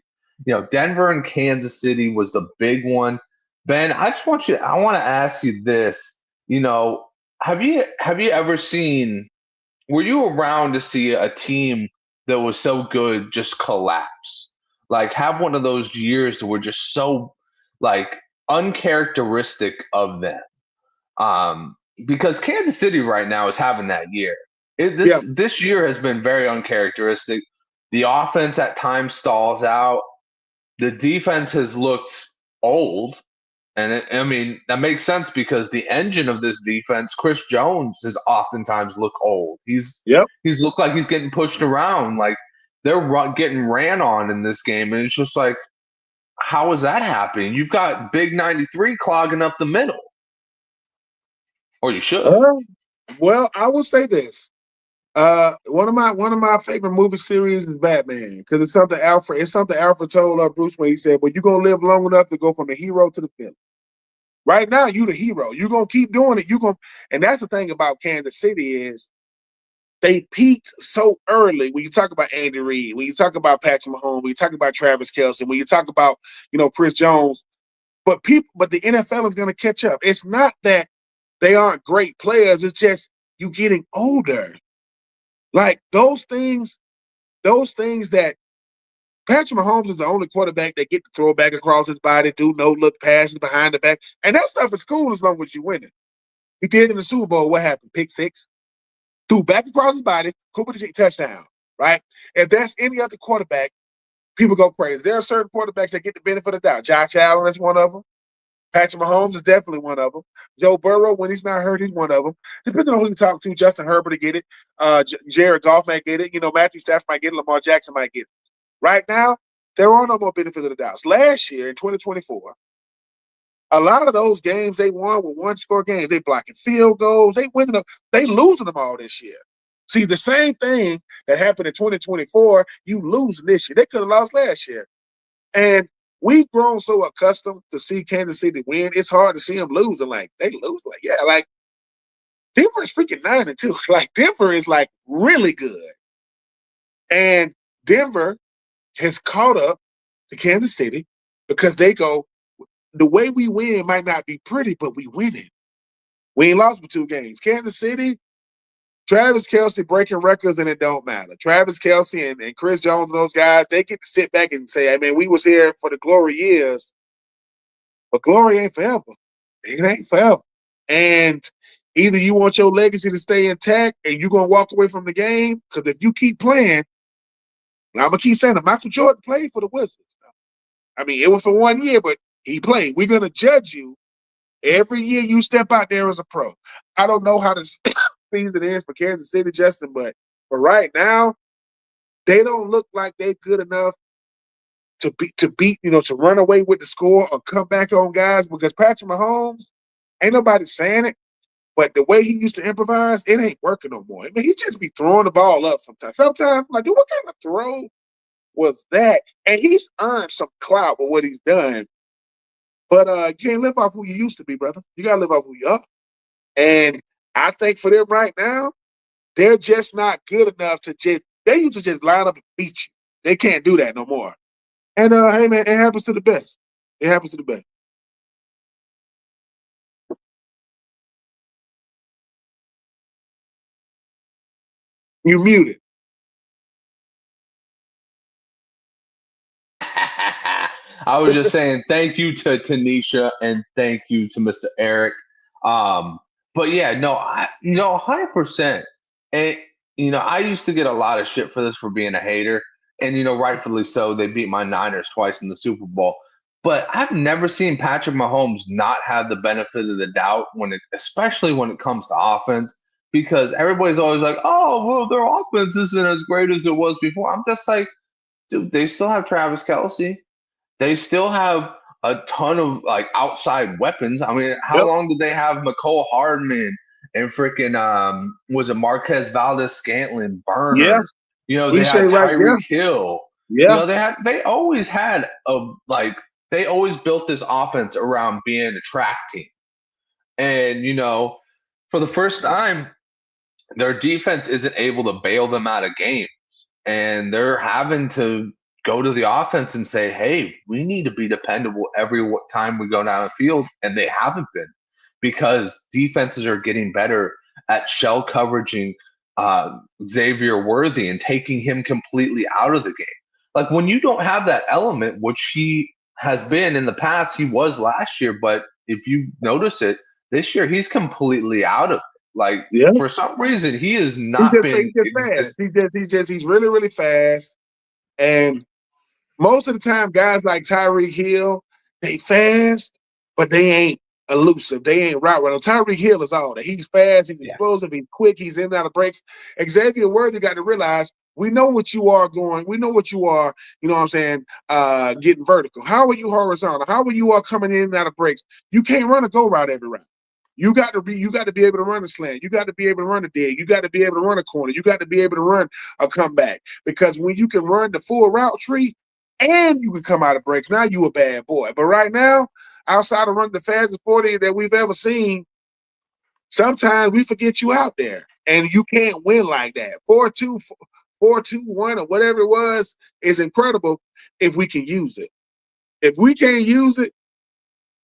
Denver and Kansas City was the big one. Ben, I want to ask you this. Have you ever seen, were you around to see a team that was so good just collapse? Like, have one of those years that were just so, like, uncharacteristic of them. Because Kansas City right now is having that year. This year has been very uncharacteristic. The offense at times stalls out. The defense has looked old, and that makes sense because the engine of this defense, Chris Jones, has oftentimes looked old. He's looked like he's getting pushed around, like they're getting ran on in this game, and it's just like, how is that happening? You've got Big 93 clogging up the middle, or you should. Well, I will say this. One of my favorite movie series is Batman, because it's something Alfred told Bruce when he said, "Well, you're gonna live long enough to go from the hero to the villain. Right now, you the hero. You're gonna keep doing it. And that's the thing about Kansas City is they peaked so early. When you talk about Andy Reid, when you talk about Patrick Mahomes, when you talk about Travis Kelce, when you talk about Chris Jones, but the NFL is gonna catch up. It's not that they aren't great players. It's just you getting older. Like those things that Patrick Mahomes is the only quarterback that get to throw back across his body, do no look passes behind the back. And that stuff is cool as long as you win it. He did in the Super Bowl. What happened? Pick six. Threw back across his body, Cooper touchdown, right? If that's any other quarterback, people go crazy. There are certain quarterbacks that get the benefit of the doubt. Josh Allen is one of them. Patrick Mahomes is definitely one of them. Joe Burrow, when he's not hurt, he's one of them. Depends on who you talk to. Justin Herbert to get it. Jared Goff might get it. Matthew Stafford might get it. Lamar Jackson might get it. Right now, there are no more benefits of the doubts. Last year, in 2024, a lot of those games they won were one-score games. They blocking field goals. They winning them. They losing them all this year. See, the same thing that happened in 2024, you losing this year. They could have lost last year. And we've grown so accustomed to see Kansas City win, it's hard to see them losing. Like, they lose. Like Denver is freaking 9-2. Like, Denver is, like, really good. And Denver has caught up to Kansas City because they go, the way we win might not be pretty, but we win it. We ain't lost for 2 games. Kansas City, Travis Kelce breaking records, and it don't matter. Travis Kelce and Chris Jones and those guys, they get to sit back and say, "Hey, man, we was here for the glory years, but glory ain't forever. It ain't forever." And either you want your legacy to stay intact and you're going to walk away from the game, because if you keep playing, I'm going to keep saying that Michael Jordan played for the Wizards. I mean, it was for 1 year, but he played. We're going to judge you every year you step out there as a pro. I don't know how the season is for Kansas City, Justin, but right now, they don't look like they're good enough to beat, to run away with the score or come back on guys, because Patrick Mahomes, ain't nobody saying it, but the way he used to improvise, it ain't working no more. I mean, he just be throwing the ball up sometimes. Sometimes, like, dude, what kind of throw was that? And he's earned some clout with what he's done. But you can't live off who you used to be, brother. You got to live off who you are. And I think for them right now, they're just not good enough they used to just line up and beat you. They can't do that no more. And, hey, man, it happens to the best. It happens to the best. You muted. I was just saying thank you to Tanisha and thank you to Mr. Eric. But yeah, no, 100%. And I used to get a lot of shit for this for being a hater, and rightfully so. They beat my Niners twice in the Super Bowl, but I've never seen Patrick Mahomes not have the benefit of the doubt especially when it comes to offense, because everybody's always like, "Oh, well, their offense isn't as great as it was before." I'm just like, dude, they still have Travis Kelce. They still have a ton of like outside weapons. I mean, how Yep. long did they have McCole Hardman and freaking was it Marquez Valdez-Scantling, Yeah. Burners? They Appreciate had right there. Tyreek Hill. Yeah. They always had they always built this offense around being a track team. And for the first time, their defense isn't able to bail them out of games. And they're having to go to the offense and say, hey, we need to be dependable every time we go down the field. And they haven't been, because defenses are getting better at shell coveraging Xavier Worthy and taking him completely out of the game. Like, when you don't have that element, which he has been in the past, he was last year, but if you notice it, this year he's completely out of it. Like, Yeah. for some reason, he has He's not been fast. He's really, really fast. And most of the time, guys like Tyreek Hill, they fast, but they ain't elusive. They ain't route runner. Tyreek Hill is all that. He's fast, he's explosive, he's quick, he's in and out of breaks. Xavier Worthy got to realize, we know what you are going. We know what you are, you know what I'm saying, getting vertical. How are you horizontal? How are you coming in and out of breaks? You can't run a go route every route. You got to be able to run a slant. You got to be able to run a dig. You got to be able to run a corner. You got to be able to run a comeback. Because when you can run the full route tree and you can come out of breaks, now you a bad boy. But right now, outside of running the fastest 40 that we've ever seen, sometimes we forget you out there. And you can't win like that. 4-2, 4-2-1, or whatever it was is incredible if we can use it. If we can't use it,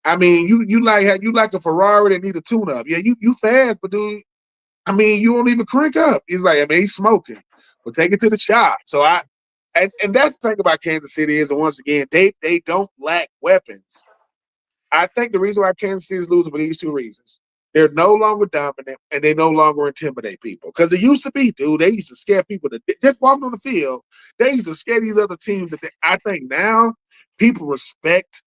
I mean, you like a Ferrari that need a tune-up. Yeah, you fast, but dude, I mean, you won't even crank up. He's like, I mean, he's smoking. We'll take it to the shop. So and that's the thing about Kansas City is, and once again, they don't lack weapons. I think the reason why Kansas City is losing for these two reasons. They're no longer dominant, and they no longer intimidate people. Because it used to be, dude, they used to scare people to just walking on the field. They used to scare these other teams. I think now people respect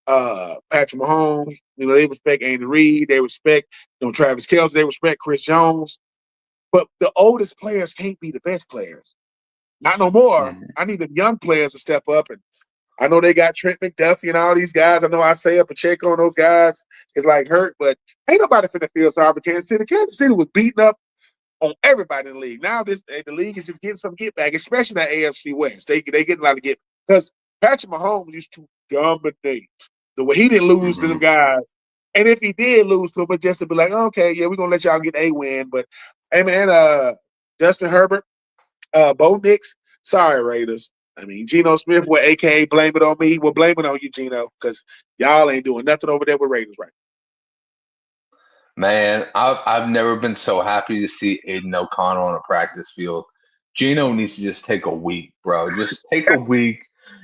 Patrick Mahomes. They respect Andy Reid. They respect Travis Kelce. They respect Chris Jones. But the oldest players can't be the best players. Not no more. Mm-hmm. I need the young players to step up. And I know they got Trent McDuffie and all these guys. I know Isaiah Pacheco and those guys is like hurt, but ain't nobody finna feel sorry for Kansas City. Kansas City was beating up on everybody in the league. Now the league is just getting some get back, especially that AFC West. They getting a lot of get, because Patrick Mahomes used to dominate. The way he didn't lose to them guys. And if he did lose to them, but just to be like, okay, yeah, we're gonna let y'all get a win. But hey man, Justin Herbert, Bo Nix, sorry, Raiders. I mean, Geno Smith will AKA blame it on me. We'll blame it on you, Geno, because y'all ain't doing nothing over there with Raiders right now. Man, I've never been so happy to see Aiden O'Connell on a practice field. Geno needs to just take a week, bro. Just take a week,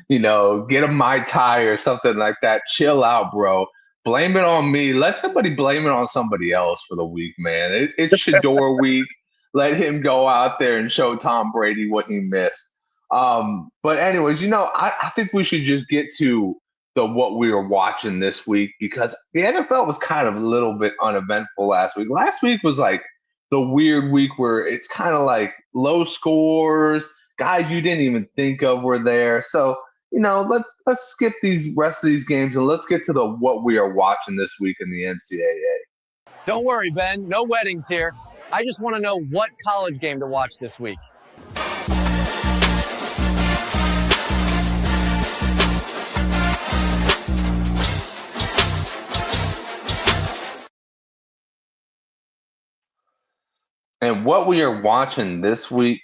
get a Mai Tai or something like that. Chill out, bro. Blame it on me. Let somebody blame it on somebody else for the week, man. It's Shador week. Let him go out there and show Tom Brady what he missed. But anyways, I think we should just get to what we were watching this week, because the NFL was kind of a little bit uneventful last week. Last week was like the weird week where it's kind of like low scores, guys you didn't even think of were there. So, let's skip these rest of these games and let's get to what we are watching this week in the NCAA. Don't worry, Ben. No weddings here. I just want to know what college game to watch this week. And what we are watching this week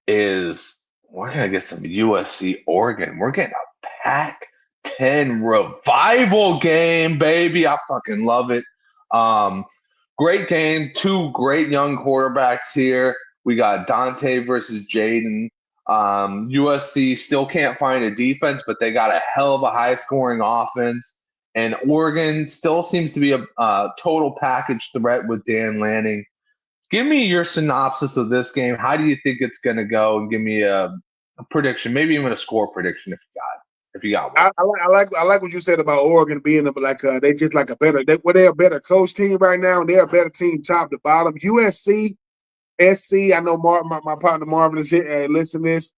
is, we're going to get some USC Oregon. We're getting a Pac-10 revival game, baby. I fucking love it. Great game. Two great young quarterbacks here. We got Dante versus Jaden. USC still can't find a defense, but they got a hell of a high-scoring offense. And Oregon still seems to be a total package threat with Dan Lanning. Give me your synopsis of this game. How do you think it's going to go? And give me a prediction, maybe even a score prediction if you got one. I like what you said about Oregon being they just like a better. They're a better coach team right now, and they're a better team top to bottom. USC, SC. I know my partner Marvin is here. Listen to this.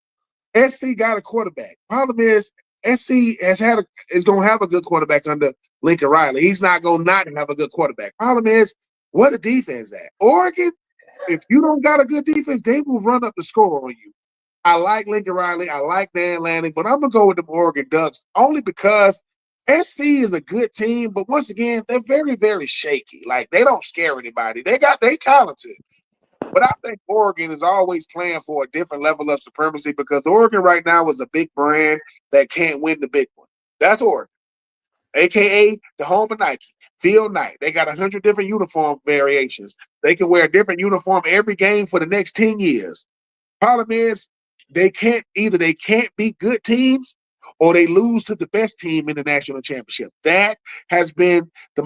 SC got a quarterback. Problem is, SC is going to have a good quarterback under Lincoln Riley. He's not going to not have a good quarterback. Problem is, what the defense at? Oregon, if you don't got a good defense, they will run up the score on you. I like Lincoln Riley. I like Dan Lanning, but I'm going to go with the Oregon Ducks only because SC is a good team, but once again, they're very, very shaky. Like, they don't scare anybody. They talented. But I think Oregon is always playing for a different level of supremacy because Oregon right now is a big brand that can't win the big one. That's Oregon, a.k.a. the home of Nike, Field Night. They got 100 different uniform variations. They can wear a different uniform every game for the next 10 years. Problem is, they can't beat good teams or they lose to the best team in the national championship. That has been the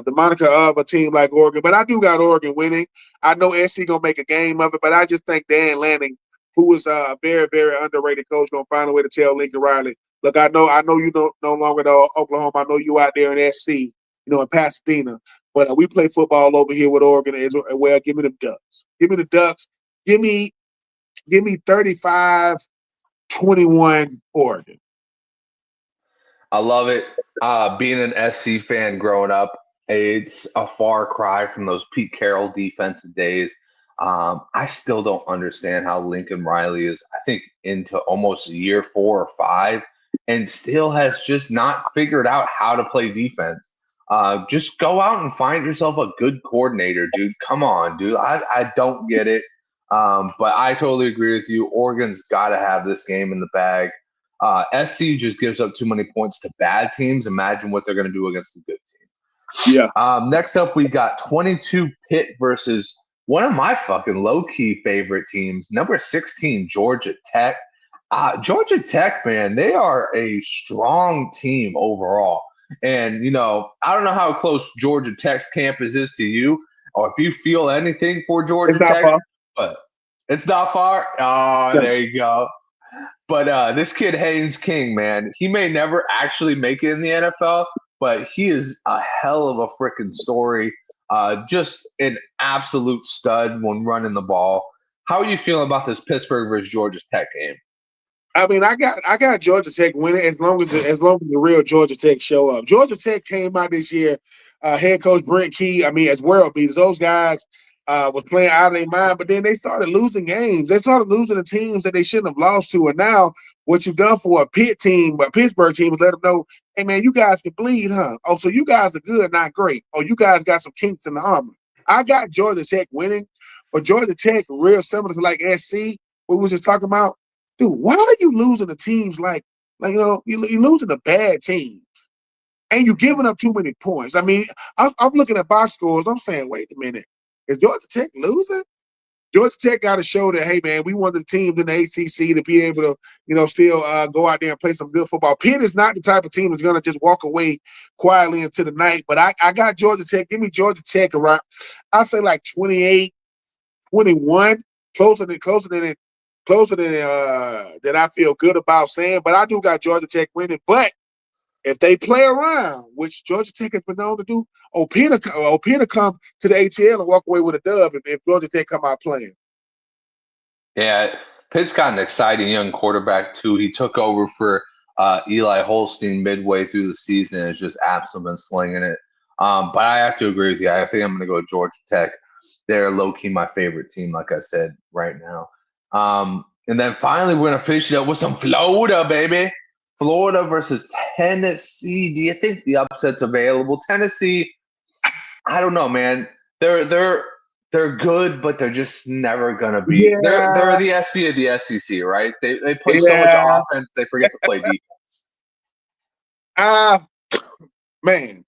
moniker of a team like Oregon. But I do got Oregon winning. I know SC gonna make a game of it, but I just think Dan Lanning, who is a very, very underrated coach, gonna find a way to tell Lincoln Riley, look, I know you no longer know Oklahoma. I know you out there in SC, in Pasadena. But we play football over here with Oregon as well. Give me the Ducks. Give me the Ducks. Give me 35-21 Oregon. I love it. Being an SC fan growing up, it's a far cry from those Pete Carroll defensive days. I still don't understand how Lincoln Riley is, I think, into almost year 4 or 5 and still has just not figured out how to play defense. Just go out and find yourself a good coordinator, dude. Come on, dude. I don't get it. But I totally agree with you. Oregon's got to have this game in the bag. SC just gives up too many points to bad teams. Imagine what they're going to do against a good team. Yeah. Next up, we got 22 Pitt versus one of my fucking low-key favorite teams, number 16, Georgia Tech. Georgia Tech, man, they are a strong team overall. And, I don't know how close Georgia Tech's campus is to you or if you feel anything for Georgia Tech. Far. But it's not far. Oh, there you go. But this kid, Haynes King, man, he may never actually make it in the NFL, but he is a hell of a freaking story. Just an absolute stud when running the ball. How are you feeling about this Pittsburgh versus Georgia Tech game? I mean, I got Georgia Tech winning as long as the real Georgia Tech show up. Georgia Tech came out this year. Head coach Brent Key, as world beaters, those guys was playing out of their mind, but then they started losing games. They started losing the teams that they shouldn't have lost to. And now what you've done for a Pittsburgh team is let them know, hey, man, you guys can bleed, huh? Oh, so you guys are good, not great. Oh, you guys got some kinks in the armor. I got Georgia Tech winning, but Georgia Tech, real similar to like SC, what we was just talking about. Dude, why are you losing to teams you're losing to bad teams and you're giving up too many points? I'm looking at box scores. I'm saying, wait a minute. Is Georgia Tech losing? Georgia Tech got to show that, hey, man, we want the teams in the ACC to be able to, still go out there and play some good football. Pitt is not the type of team that's going to just walk away quietly into the night. But I got Georgia Tech. Give me Georgia Tech around, I'll say like 28, 21, closer than that I feel good about saying. But I do got Georgia Tech winning. But if they play around, which Georgia Tech has been known to do, Pitt come to the ATL and walk away with a dub if Georgia Tech come out playing. Yeah, Pitt's got an exciting young quarterback, too. He took over for Eli Holstein midway through the season and has just absolutely been slinging it. But I have to agree with you. I think I'm going to go Georgia Tech. They're low-key my favorite team, like I said, right now. And then finally, we're going to finish it up with some Florida, baby. Florida versus Tennessee. Do you think the upset's available? Tennessee, I don't know, man. They're good, but they're just never gonna be. Yeah. They're the SC of the SEC, right? They play so much offense, they forget to play defense. Man,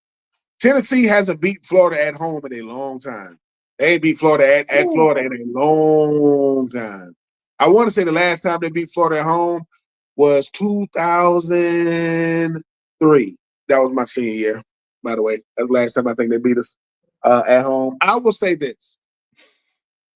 Tennessee hasn't beat Florida at home in a long time. They ain't beat Florida at Florida in a long time. I want to say the last time they beat Florida at home was 2003. That was my senior year, by the way. That's the last time I think they beat us at home. I will say this.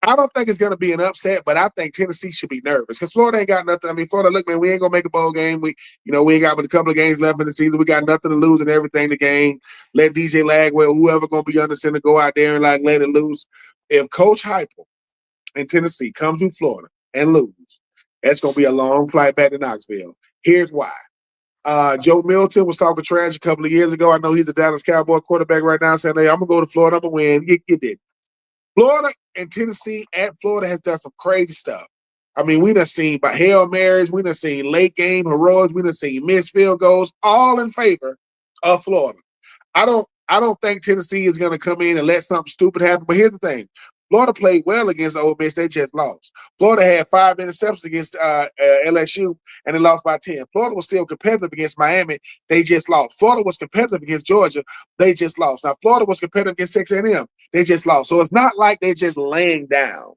I don't think it's going to be an upset, but I think Tennessee should be nervous because Florida ain't got nothing. I mean, Florida, look, man, we ain't going to make a bowl game. We ain't got but a couple of games left in the season. We got nothing to lose and everything to gain. Let DJ Lagwell, whoever going to be under center, go out there and, like, let it loose. If Coach Heupel in Tennessee comes to Florida and lose, that's going to be a long flight back to Knoxville. Here's why. Joe Milton was talking trash a couple of years ago. I know he's a Dallas Cowboy quarterback right now saying, hey, I'm going to go to Florida. I'm going to win. You did. Florida and Tennessee at Florida has done some crazy stuff. I mean, we done seen by Hail Marys, we done seen late game heroics, we done seen missed field goals, all in favor of Florida. I don't think Tennessee is going to come in and let something stupid happen. But here's the thing. Florida played well against Ole Miss. They just lost. Florida had 5 interceptions against LSU, and they lost by 10. Florida was still competitive against Miami. They just lost. Florida was competitive against Georgia. They just lost. Now, Florida was competitive against Texas A&M. They just lost. So it's not like they're just laying down.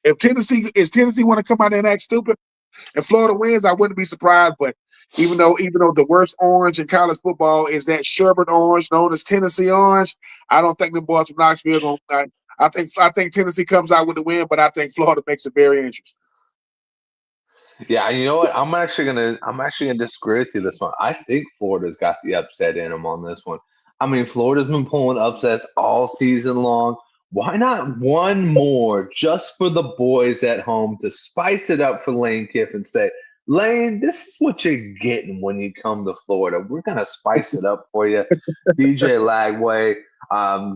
If Tennessee want to come out there and act stupid, and Florida wins, I wouldn't be surprised. But even though the worst orange in college football is that sherbet orange known as Tennessee orange, I don't think the boys from Knoxville going to I think Tennessee comes out with the win, but I think Florida makes it very interesting. Yeah, you know what? I'm actually gonna disagree with you this one. I think Florida's got the upset in them on this one. I mean, Florida's been pulling upsets all season long. Why not one more just for the boys at home to spice it up for Lane Kiffin? Say, Lane, this is what you're getting when you come to Florida. We're gonna spice it up for you. DJ Lagway,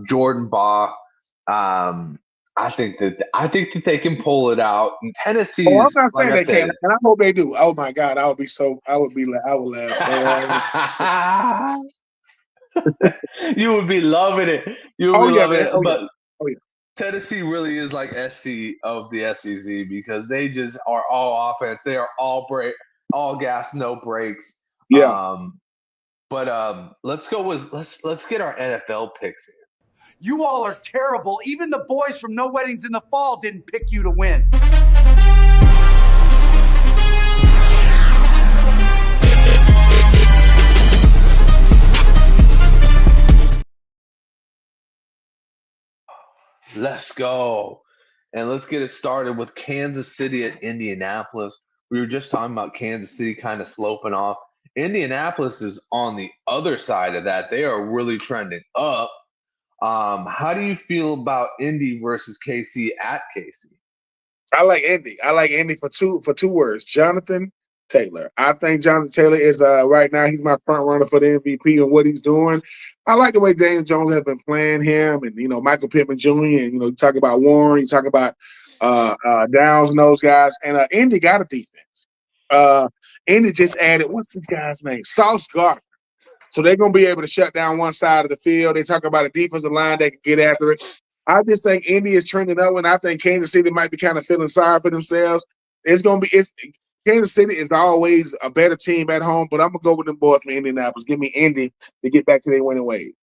Jordan Baugh. I think that they can pull it out. And Tennessee I'm is, not like saying I they said, can't, and I hope they do. Oh my God, I would laugh so hard. you would be loving it. You would Oh be yeah, loving man. it. Oh yeah. But Oh yeah. Tennessee really is like SC of the SEC because they just are all offense. They are all gas, no brakes. Yeah. But let's get our NFL picks in. You all are terrible. Even the boys from No Weddings in the Fall didn't pick you to win. Let's go. And let's get it started with Kansas City at Indianapolis. We were just talking about Kansas City kind of sloping off. Indianapolis is on the other side of that. They are really trending up. How do you feel about Indy versus KC at KC? I like Indy. I like Indy for two words. Jonathan Taylor. I think Jonathan Taylor is right now he's my front runner for the MVP and what he's doing. I like the way Daniel Jones has been playing him, and Michael Pittman Jr. And you talk about Warren, you talk about Downs and those guys, and Indy got a defense. Indy just added what's this guy's name? Sauce Gardner. So they're going to be able to shut down one side of the field. They talk about a defensive line that can get after it. I just think Indy is trending up, and I think Kansas City might be kind of feeling sorry for themselves. Kansas City is always a better team at home, but I'm going to go with them boys from Indianapolis. Give me Indy to get back to their winning ways.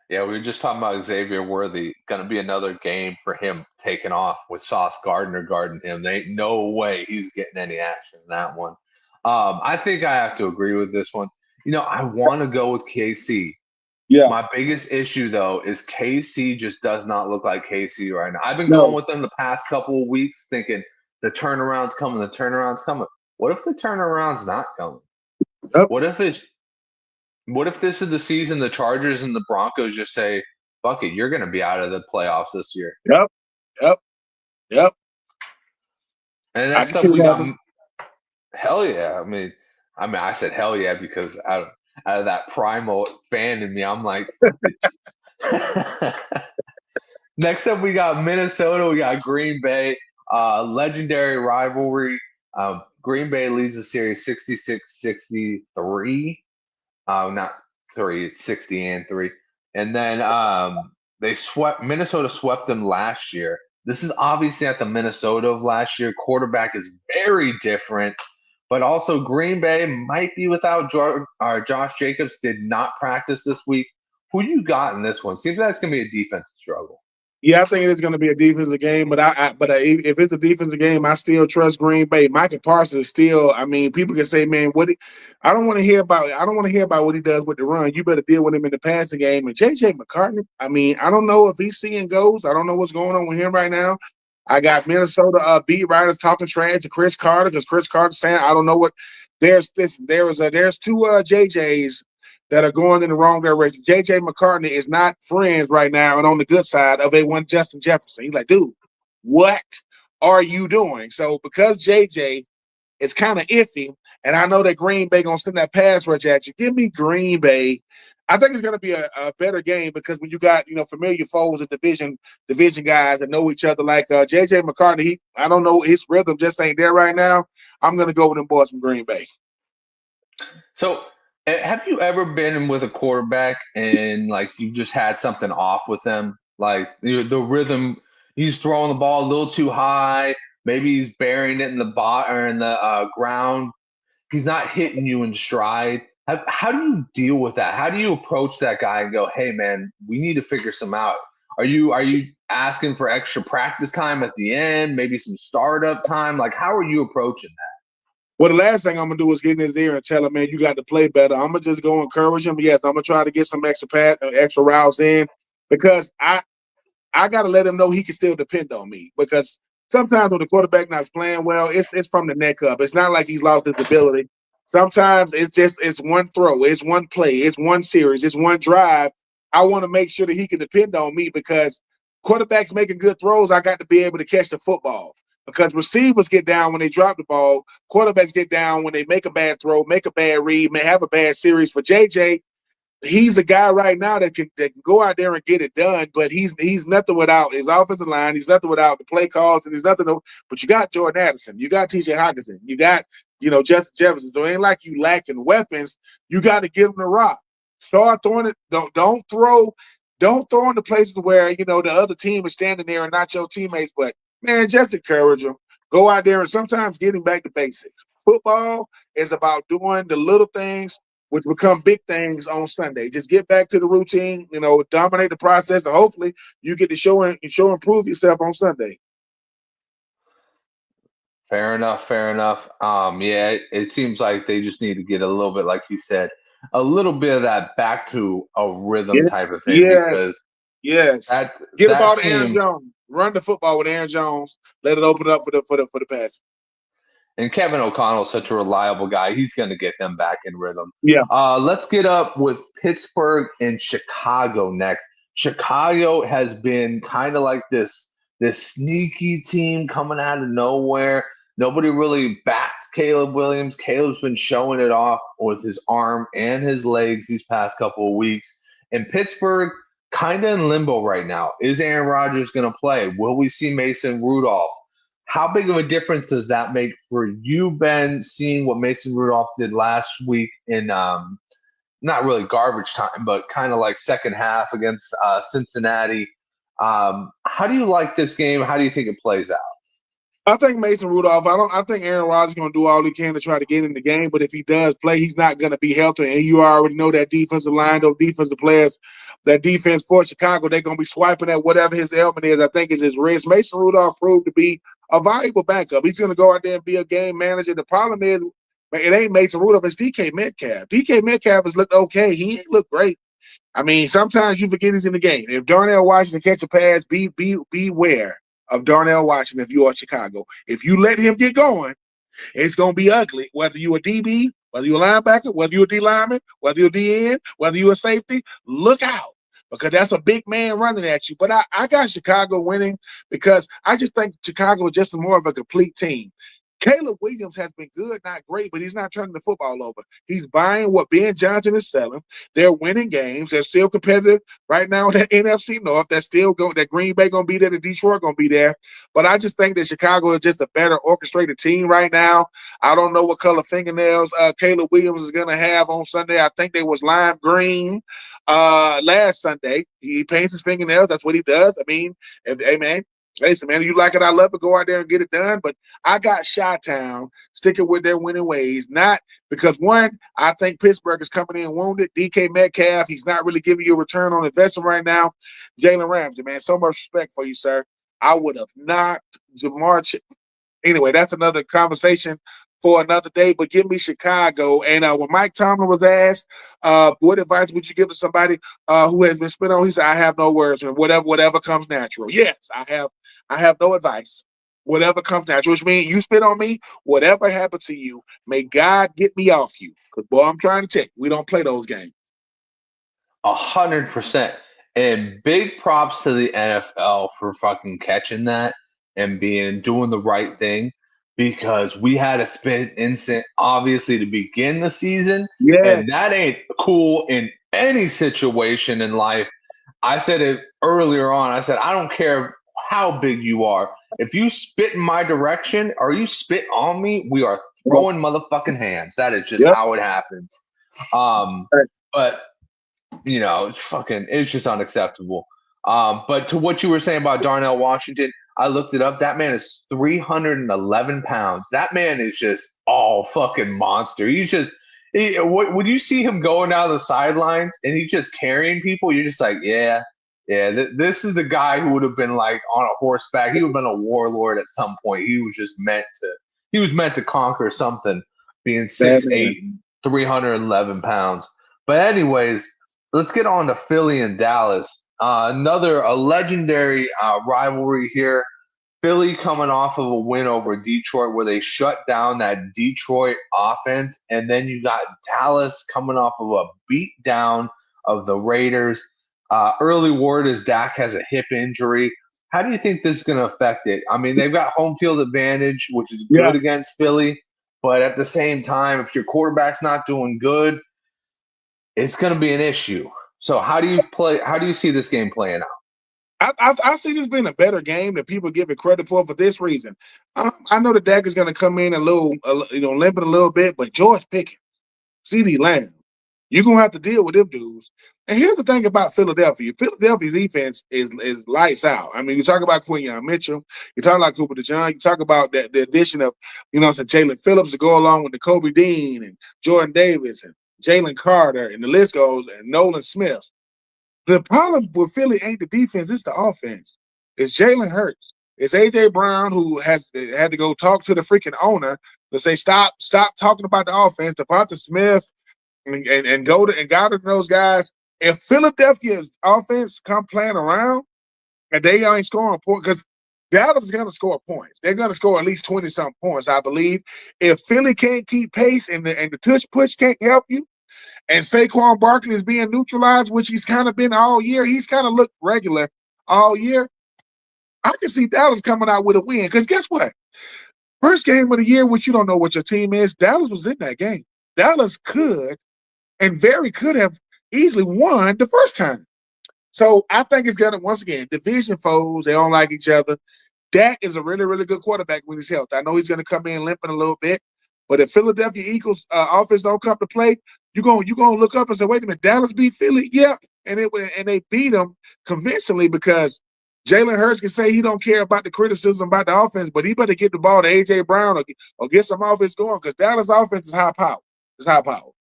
Yeah, we were just talking about Xavier Worthy. Going to be another game for him taking off with Sauce Gardner guarding him. There ain't no way he's getting any action in that one. I think I have to agree with this one. I want to go with KC. Yeah. My biggest issue, though, is KC just does not look like KC right now. I've been going with them the past couple of weeks thinking the turnaround's coming, the turnaround's coming. What if the turnaround's not coming? Yep. What if this is the season the Chargers and the Broncos just say, fuck it, you're going to be out of the playoffs this year? Yep. And next up, we got – hell yeah. I mean, I said hell yeah because out of that primal fan in me, I'm like, next up, we got Minnesota. We got Green Bay. Legendary rivalry. Green Bay leads the series 66-63. Not 3, 60-3. And then Minnesota swept them last year. This is obviously at the Minnesota of last year. Quarterback is very different. But also Green Bay might be without Josh Jacobs, did not practice this week. Who you got in this one? Seems like it's going to be a defensive struggle. Yeah, I think it is going to be a defensive game, but if it's a defensive game, I still trust Green Bay. Micah Parsons is still. I mean, people can say, "Man, I don't want to hear about. I don't want to hear about what he does with the run. You better deal with him in the passing game." And J.J. McCartney. I mean, I don't know if he's seeing goals. I don't know what's going on with him right now. I got Minnesota beat writers talking trash to Chris Carter because Chris Carter saying, "I don't know what." There's two JJs that are going in the wrong direction. J.J. McCartney is not friends right now and on the good side of A1 Justin Jefferson. He's like, dude, what are you doing? So because J.J. is kind of iffy, and I know that Green Bay going to send that pass rush at you, give me Green Bay. I think it's going to be a better game because when you got, familiar foes and division guys that know each other like J.J. McCartney, I don't know, his rhythm just ain't there right now. I'm going to go with them boys from Green Bay. So have you ever been with a quarterback and like you just had something off with them? Like the rhythm, he's throwing the ball a little too high. Maybe he's burying it in the ground. He's not hitting you in stride. How do you deal with that? How do you approach that guy and go, "Hey, man, we need to figure some out"? Are you asking for extra practice time at the end? Maybe some startup time? Like, how are you approaching that? Well, the last thing I'm gonna do is get in his ear and tell him, "Man, you got to play better." I'm gonna just go encourage him. Yes, I'm gonna try to get some extra routes in because I got to let him know he can still depend on me because sometimes when the quarterback not playing well, it's from the neck up. It's not like he's lost his ability. Sometimes it's one throw, it's one play, it's one series, it's one drive. I want to make sure that he can depend on me because quarterbacks making good throws, I got to be able to catch the football. Because receivers get down when they drop the ball, quarterbacks get down when they make a bad throw, make a bad read, may have a bad series. For JJ, he's a guy right now that can go out there and get it done, but he's nothing without his offensive line. He's nothing without the play calls, and he's nothing. But you got Jordan Addison, you got T.J. Hockenson, you got Justin Jefferson. So it ain't like you lacking weapons. You got to give him the rock. Start throwing it. Don't throw in the places where the other team is standing there and not your teammates. But man, just encourage them. Go out there and sometimes getting back to basics. Football is about doing the little things which become big things on Sunday. Just get back to the routine, dominate the process, and hopefully you get to show and improve yourself on Sunday. Fair enough. Yeah, it seems like they just need to get a little bit, like you said, a little bit of that back to a rhythm type of thing because yes. That Get the ball to team, Aaron Jones. Run the football with Aaron Jones. Let it open up for the pass. And Kevin O'Connell is such a reliable guy. He's going to get them back in rhythm. Yeah. Let's get up with Pittsburgh and Chicago next. Chicago has been kind of like this sneaky team coming out of nowhere. Nobody really backs Caleb Williams. Caleb's been showing it off with his arm and his legs these past couple of weeks. And Pittsburgh kind of in limbo right now. Is Aaron Rodgers going to play? Will we see Mason Rudolph? How big of a difference does that make for you, Ben, seeing what Mason Rudolph did last week in not really garbage time, but kind of like second half against Cincinnati? How do you like this game? How do you think it plays out? I think Mason Rudolph. I think Aaron Rodgers is going to do all he can to try to get in the game. But if he does play, he's not going to be healthy. And you already know that defensive line, those defensive players, that defense for Chicago, they're going to be swiping at whatever his ailment is. I think is his wrist. Mason Rudolph proved to be a valuable backup. He's going to go out there and be a game manager. The problem is, it ain't Mason Rudolph. It's DK Metcalf. DK Metcalf has looked okay. He ain't looked great. I mean, sometimes you forget he's in the game. If Darnell Washington catch a pass, beware of Darnell Washington if you are Chicago. If you let him get going, it's going to be ugly. Whether you're a DB, whether you're a linebacker, whether you're a D lineman, whether you're a DN, whether you're a safety, look out because that's a big man running at you. But I got Chicago winning because I just think Chicago is just more of a complete team. Caleb Williams has been good, not great, but he's not turning the football over. He's buying what Ben Johnson is selling. They're winning games. They're still competitive right now in the NFC North. That's still going. That Green Bay going to be there. The Detroit going to be there. But I just think that Chicago is just a better orchestrated team right now. I don't know what color fingernails Caleb Williams is going to have on Sunday. I think they was lime green last Sunday. He paints his fingernails. That's what he does. I mean, hey, man, Listen, man, you like it, I love it. Go out there and get it done. But I got Chi-Town sticking with their winning ways. Not because, one, I think Pittsburgh is coming in wounded. DK Metcalf, he's not really giving you a return on investment right now. Jalen Ramsey, man, so much respect for you, sir. I would have knocked Jamar. Anyway, that's another conversation for another day, but give me Chicago. And when Mike Tomlin was asked, what advice would you give to somebody who has been spit on? He said, I have no words, and whatever comes natural. Yes, I have no advice. Whatever comes natural, which means you spit on me, whatever happened to you, may God get me off you. Because, boy, I'm trying to tell you, we don't play those games. 100%. And big props to the NFL for fucking catching that and doing the right thing, because we had a spit incident, obviously, to begin the season. Yes. And that ain't cool in any situation in life. I said it earlier on. I said, I don't care how big you are. If you spit in my direction or you spit on me, we are throwing motherfucking hands. That is just how it happens. But you know, it's just unacceptable. But to what you were saying about Darnell Washington, I looked it up. That man is 311 pounds. That man is just all fucking monster. He's just, when you see him going down the sidelines and he's just carrying people, you're just like, this is the guy who would have been like on a horseback. He would have been a warlord at some point. He was meant to conquer something, being 6'8", 311 pounds. But anyways, let's get on to Philly and Dallas. A legendary rivalry here. Philly coming off of a win over Detroit where they shut down that Detroit offense. And then you got Dallas coming off of a beatdown of the Raiders. Early word is Dak has a hip injury. How do you think this is going to affect it? I mean, they've got home field advantage, which is good against Philly. But at the same time, if your quarterback's not doing good, it's going to be an issue. So how do you see this game playing out? I see this being a better game than people give it credit for this reason. I know that Dak is going to come in limping a little bit, but George Pickens, CeeDee Lamb, you're going to have to deal with them dudes. And here's the thing about Philadelphia. Philadelphia's defense is lights out. I mean, you talk about Quinyon Mitchell, you talk about Cooper DeJean, you talk about the addition of, Jalen Phillips to go along with the Kobe Dean and Jordan Davis and Jalen Carter, and the list goes, and Nolan Smith. The problem with Philly ain't the defense, it's the offense. It's Jalen Hurts. It's A.J. Brown, who had to go talk to the freaking owner to say, stop talking about the offense. Devonta Smith and Goddard and those guys. If Philadelphia's offense come playing around and they ain't scoring points, because Dallas is going to score points. They're going to score at least 20-something points, I believe. If Philly can't keep pace and the tush push can't help you, and Saquon Barkley is being neutralized, which he's kind of been all year, he's kind of looked regular all year, I can see Dallas coming out with a win. Because guess what? First game of the year, which you don't know what your team is, Dallas was in that game. Dallas could have easily won the first time. So I think it's going to, once again, division foes, they don't like each other. Dak is a really, really good quarterback when he's healthy. I know he's going to come in limping a little bit, but if Philadelphia Eagles offense don't come to play, you're gonna look up and say, wait a minute, Dallas beat Philly? Yeah. And they beat them convincingly, because Jalen Hurts can say he don't care about the criticism about the offense, but he better get the ball to A.J. Brown or get some offense going, because Dallas offense is high power. It's high power.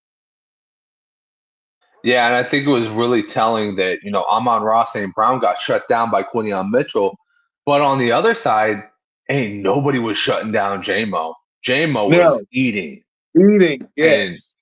Yeah, and I think it was really telling that, Amon-Ra St. Brown got shut down by Quinyon Mitchell. But on the other side, nobody was shutting down J-Mo. J-Mo was eating. Eating, yes.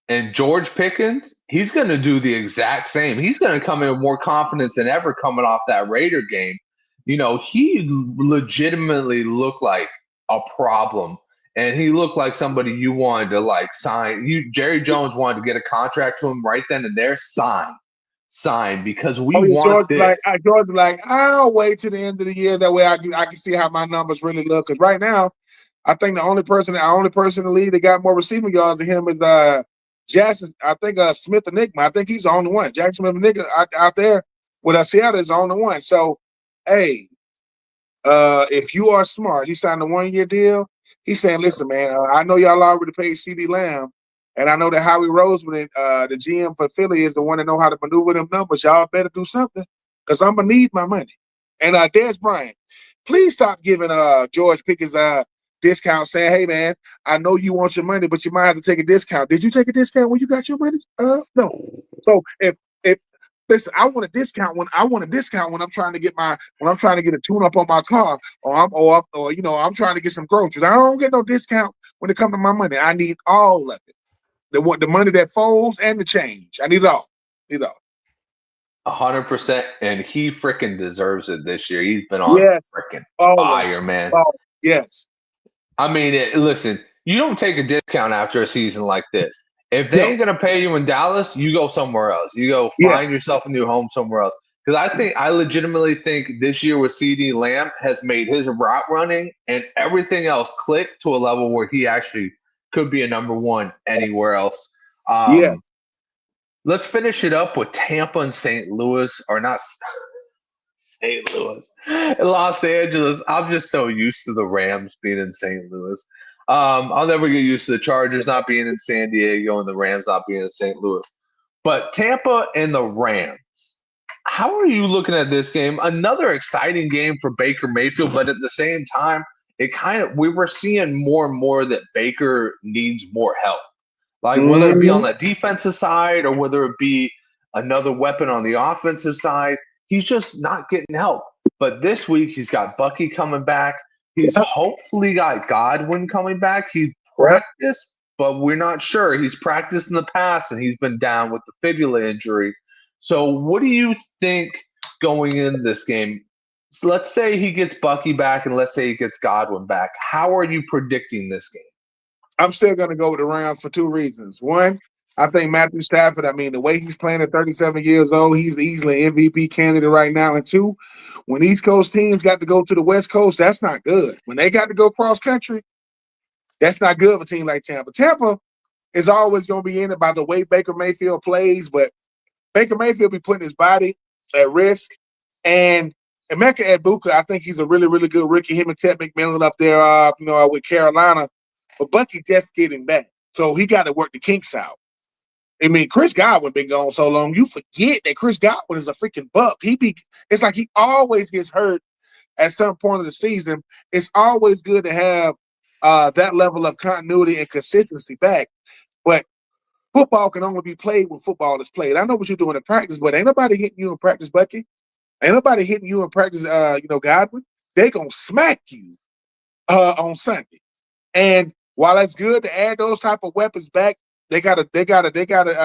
And George Pickens, he's going to do the exact same. He's going to come in with more confidence than ever coming off that Raider game. He legitimately looked like a problem. And he looked like somebody you wanted to sign. Jerry Jones wanted to get a contract to him right then and there. Sign, because we want George this. George I'll wait till the end of the year. That way I can see how my numbers really look. Because right now, I think the only person in the league that got more receiving yards than him is Jackson. I think Smith Enigma. I think he's the only one. Jackson Smith Enigma out there with Seattle is the only one. So, hey, if you are smart, he signed a 1-year deal. He's saying, listen, man, I know y'all already paid CeeDee Lamb, and I know that Howie Roseman, the GM for Philly, is the one that know how to maneuver them numbers. Y'all better do something, because I'm going to need my money. And Dez Bryant, please stop giving George Pickens discount, saying, "Hey man, I know you want your money, but you might have to take a discount." Did you take a discount when you got your money? No. So if listen, I want a discount when I'm trying to get a tune up on my car, or I'm trying to get some groceries. I don't get no discount when it comes to my money. I need all of it. The money that folds and the change. I need it all. 100%, and he freaking deserves it this year. He's been on Yes. freaking Always. fire, man. Yes. I mean, listen, you don't take a discount after a season like this. If they ain't gonna pay you in Dallas, you go somewhere else. You go find yourself a new home somewhere else. Because I legitimately think this year with CD Lamb has made his route running and everything else click to a level where he actually could be a number one anywhere else. Yes. Let's finish it up with Tampa and St. Louis, or not St. Louis, Los Angeles. I'm just so used to the Rams being in St. Louis. I'll never get used to the Chargers not being in San Diego and the Rams not being in St. Louis. But Tampa and the Rams, how are you looking at this game? Another exciting game for Baker Mayfield, but at the same time, we were seeing more and more that Baker needs more help. Like whether it be on the defensive side or whether it be another weapon on the offensive side, he's just not getting help. But this week he's got Bucky coming back. He's hopefully got Godwin coming back. He practiced, but we're not sure. He's practiced in the past and he's been down with the fibula injury. So what do you think going into this game? So let's say he gets Bucky back and let's say he gets Godwin back. How are you predicting this game? I'm still going to go with the Rams for two reasons. One, I think Matthew Stafford, the way he's playing at 37 years old, he's easily an MVP candidate right now. And two, when East Coast teams got to go to the West Coast, that's not good. When they got to go cross country, that's not good for a team like Tampa. Tampa is always going to be in it by the way Baker Mayfield plays, but Baker Mayfield be putting his body at risk. And Emeka Egbuka, I think he's a really, really good rookie. Him and Ted McMillan up there, with Carolina. But Bucky just getting back. So he got to work the kinks out. Chris Godwin been gone so long, you forget that Chris Godwin is a freaking buck. It's like he always gets hurt at some point of the season. It's always good to have that level of continuity and consistency back. But football can only be played when football is played. I know what you're doing in practice, but ain't nobody hitting you in practice, Bucky. Ain't nobody hitting you in practice, Godwin. They gonna smack you on Sunday. And while it's good to add those type of weapons back, they gotta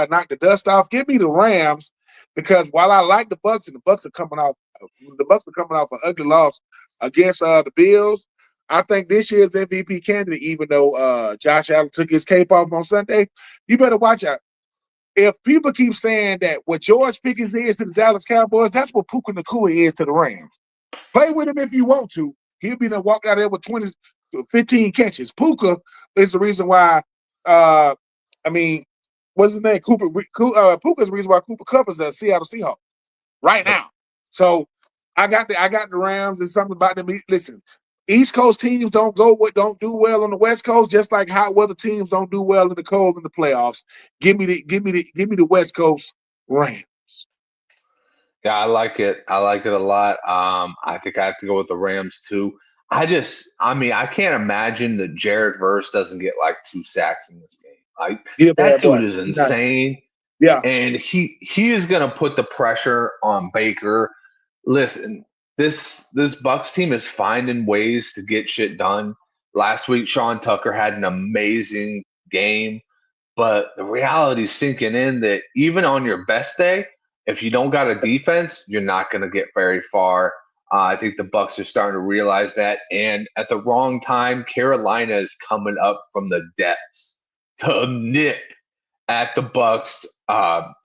knock the dust off. Give me the Rams, because while I like the Bucks and the Bucks are coming off an ugly loss against the Bills, I think this year's MVP candidate, even though Josh Allen took his cape off on Sunday, you better watch out. If people keep saying that what George Pickens is to the Dallas Cowboys, that's what Puka Nacua is to the Rams. Play with him if you want to. He'll be the walk out there with 15 catches. Puka is the reason why. What's his name? Puka's the reason why Cooper Kupp is a Seattle Seahawks right now. So I got the Rams. There's something about them. Listen, East Coast teams don't do well on the West Coast, just like hot weather teams don't do well in the cold in the playoffs. Give me the West Coast Rams. Yeah, I like it. I like it a lot. I think I have to go with the Rams too. I can't imagine that Jared Verse doesn't get like 2 sacks in this game. Like that dude is insane. Yeah. And he is gonna put the pressure on Baker. Listen, this Bucks team is finding ways to get shit done. Last week, Sean Tucker had an amazing game, but the reality is sinking in that even on your best day, if you don't got a defense, you're not going to get very far. I think the Bucks are starting to realize that, and at the wrong time, Carolina is coming up from the depths to nip at the Bucks'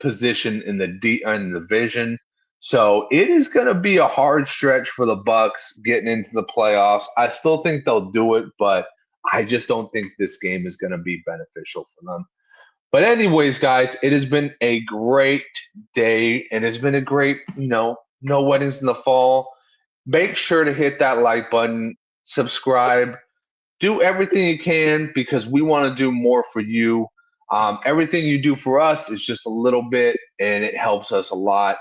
position in the division. So it is going to be a hard stretch for the Bucks getting into the playoffs. I still think they'll do it, but I just don't think this game is going to be beneficial for them. But anyways, guys, it has been a great day, and it's been a great, no weddings in the fall. Make sure to hit that like button, subscribe, do everything you can because we want to do more for you. Everything you do for us is just a little bit, and it helps us a lot.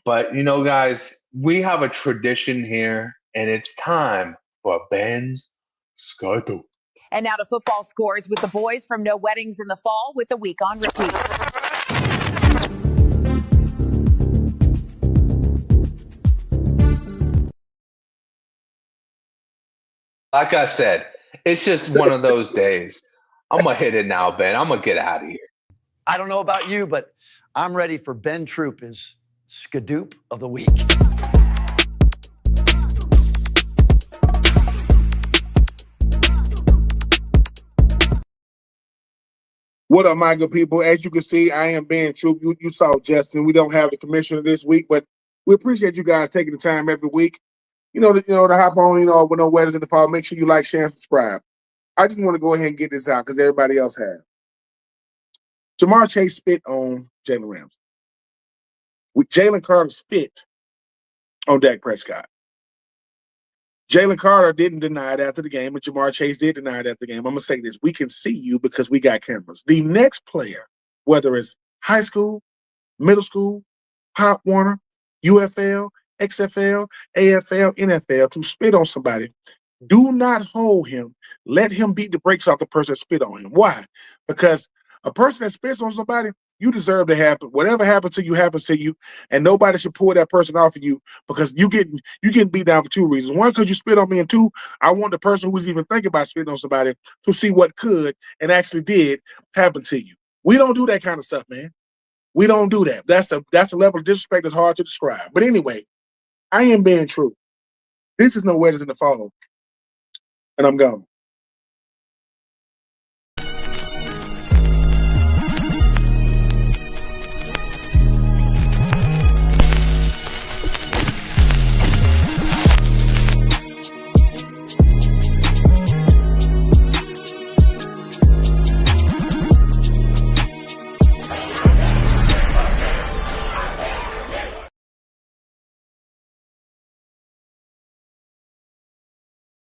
But, guys, we have a tradition here and it's time for Ben's Schedule. And now to football scores with the boys from No Weddings in the Fall with the Week on Repeat. Like I said, it's just one of those days. I'm going to hit it now, Ben. I'm going to get out of here. I don't know about you, but I'm ready for Ben Troupe's Skadoop of the Week. What up, my good people? As you can see, I am Ben Troupe. You saw Justin. We don't have the commissioner this week, but we appreciate you guys taking the time every week. To hop on, with No Weddings in the Fall. Make sure you like, share, and subscribe. I just want to go ahead and get this out because everybody else has. Jamar Chase spit on Jalen Ramsey. Jalen Carter spit on Dak Prescott. Jalen Carter didn't deny it after the game, but Jamar Chase did deny it after the game. I'm going to say this. We can see you because we got cameras. The next player, whether it's high school, middle school, Pop Warner, UFL, XFL, AFL, NFL, to spit on somebody, do not hold him. Let him beat the brakes off the person that spit on him. Why? Because a person that spits on somebody, you deserve to happen. Whatever happens to you, and nobody should pull that person off of you because you getting beat down for two reasons. One, because you spit on me, and two, I want the person who's even thinking about spitting on somebody to see what could and actually did happen to you. We don't do that kind of stuff, man. We don't do that. That's a level of disrespect that's hard to describe. But anyway, I am being true. This is No Weddings in the Fall, and I'm gone.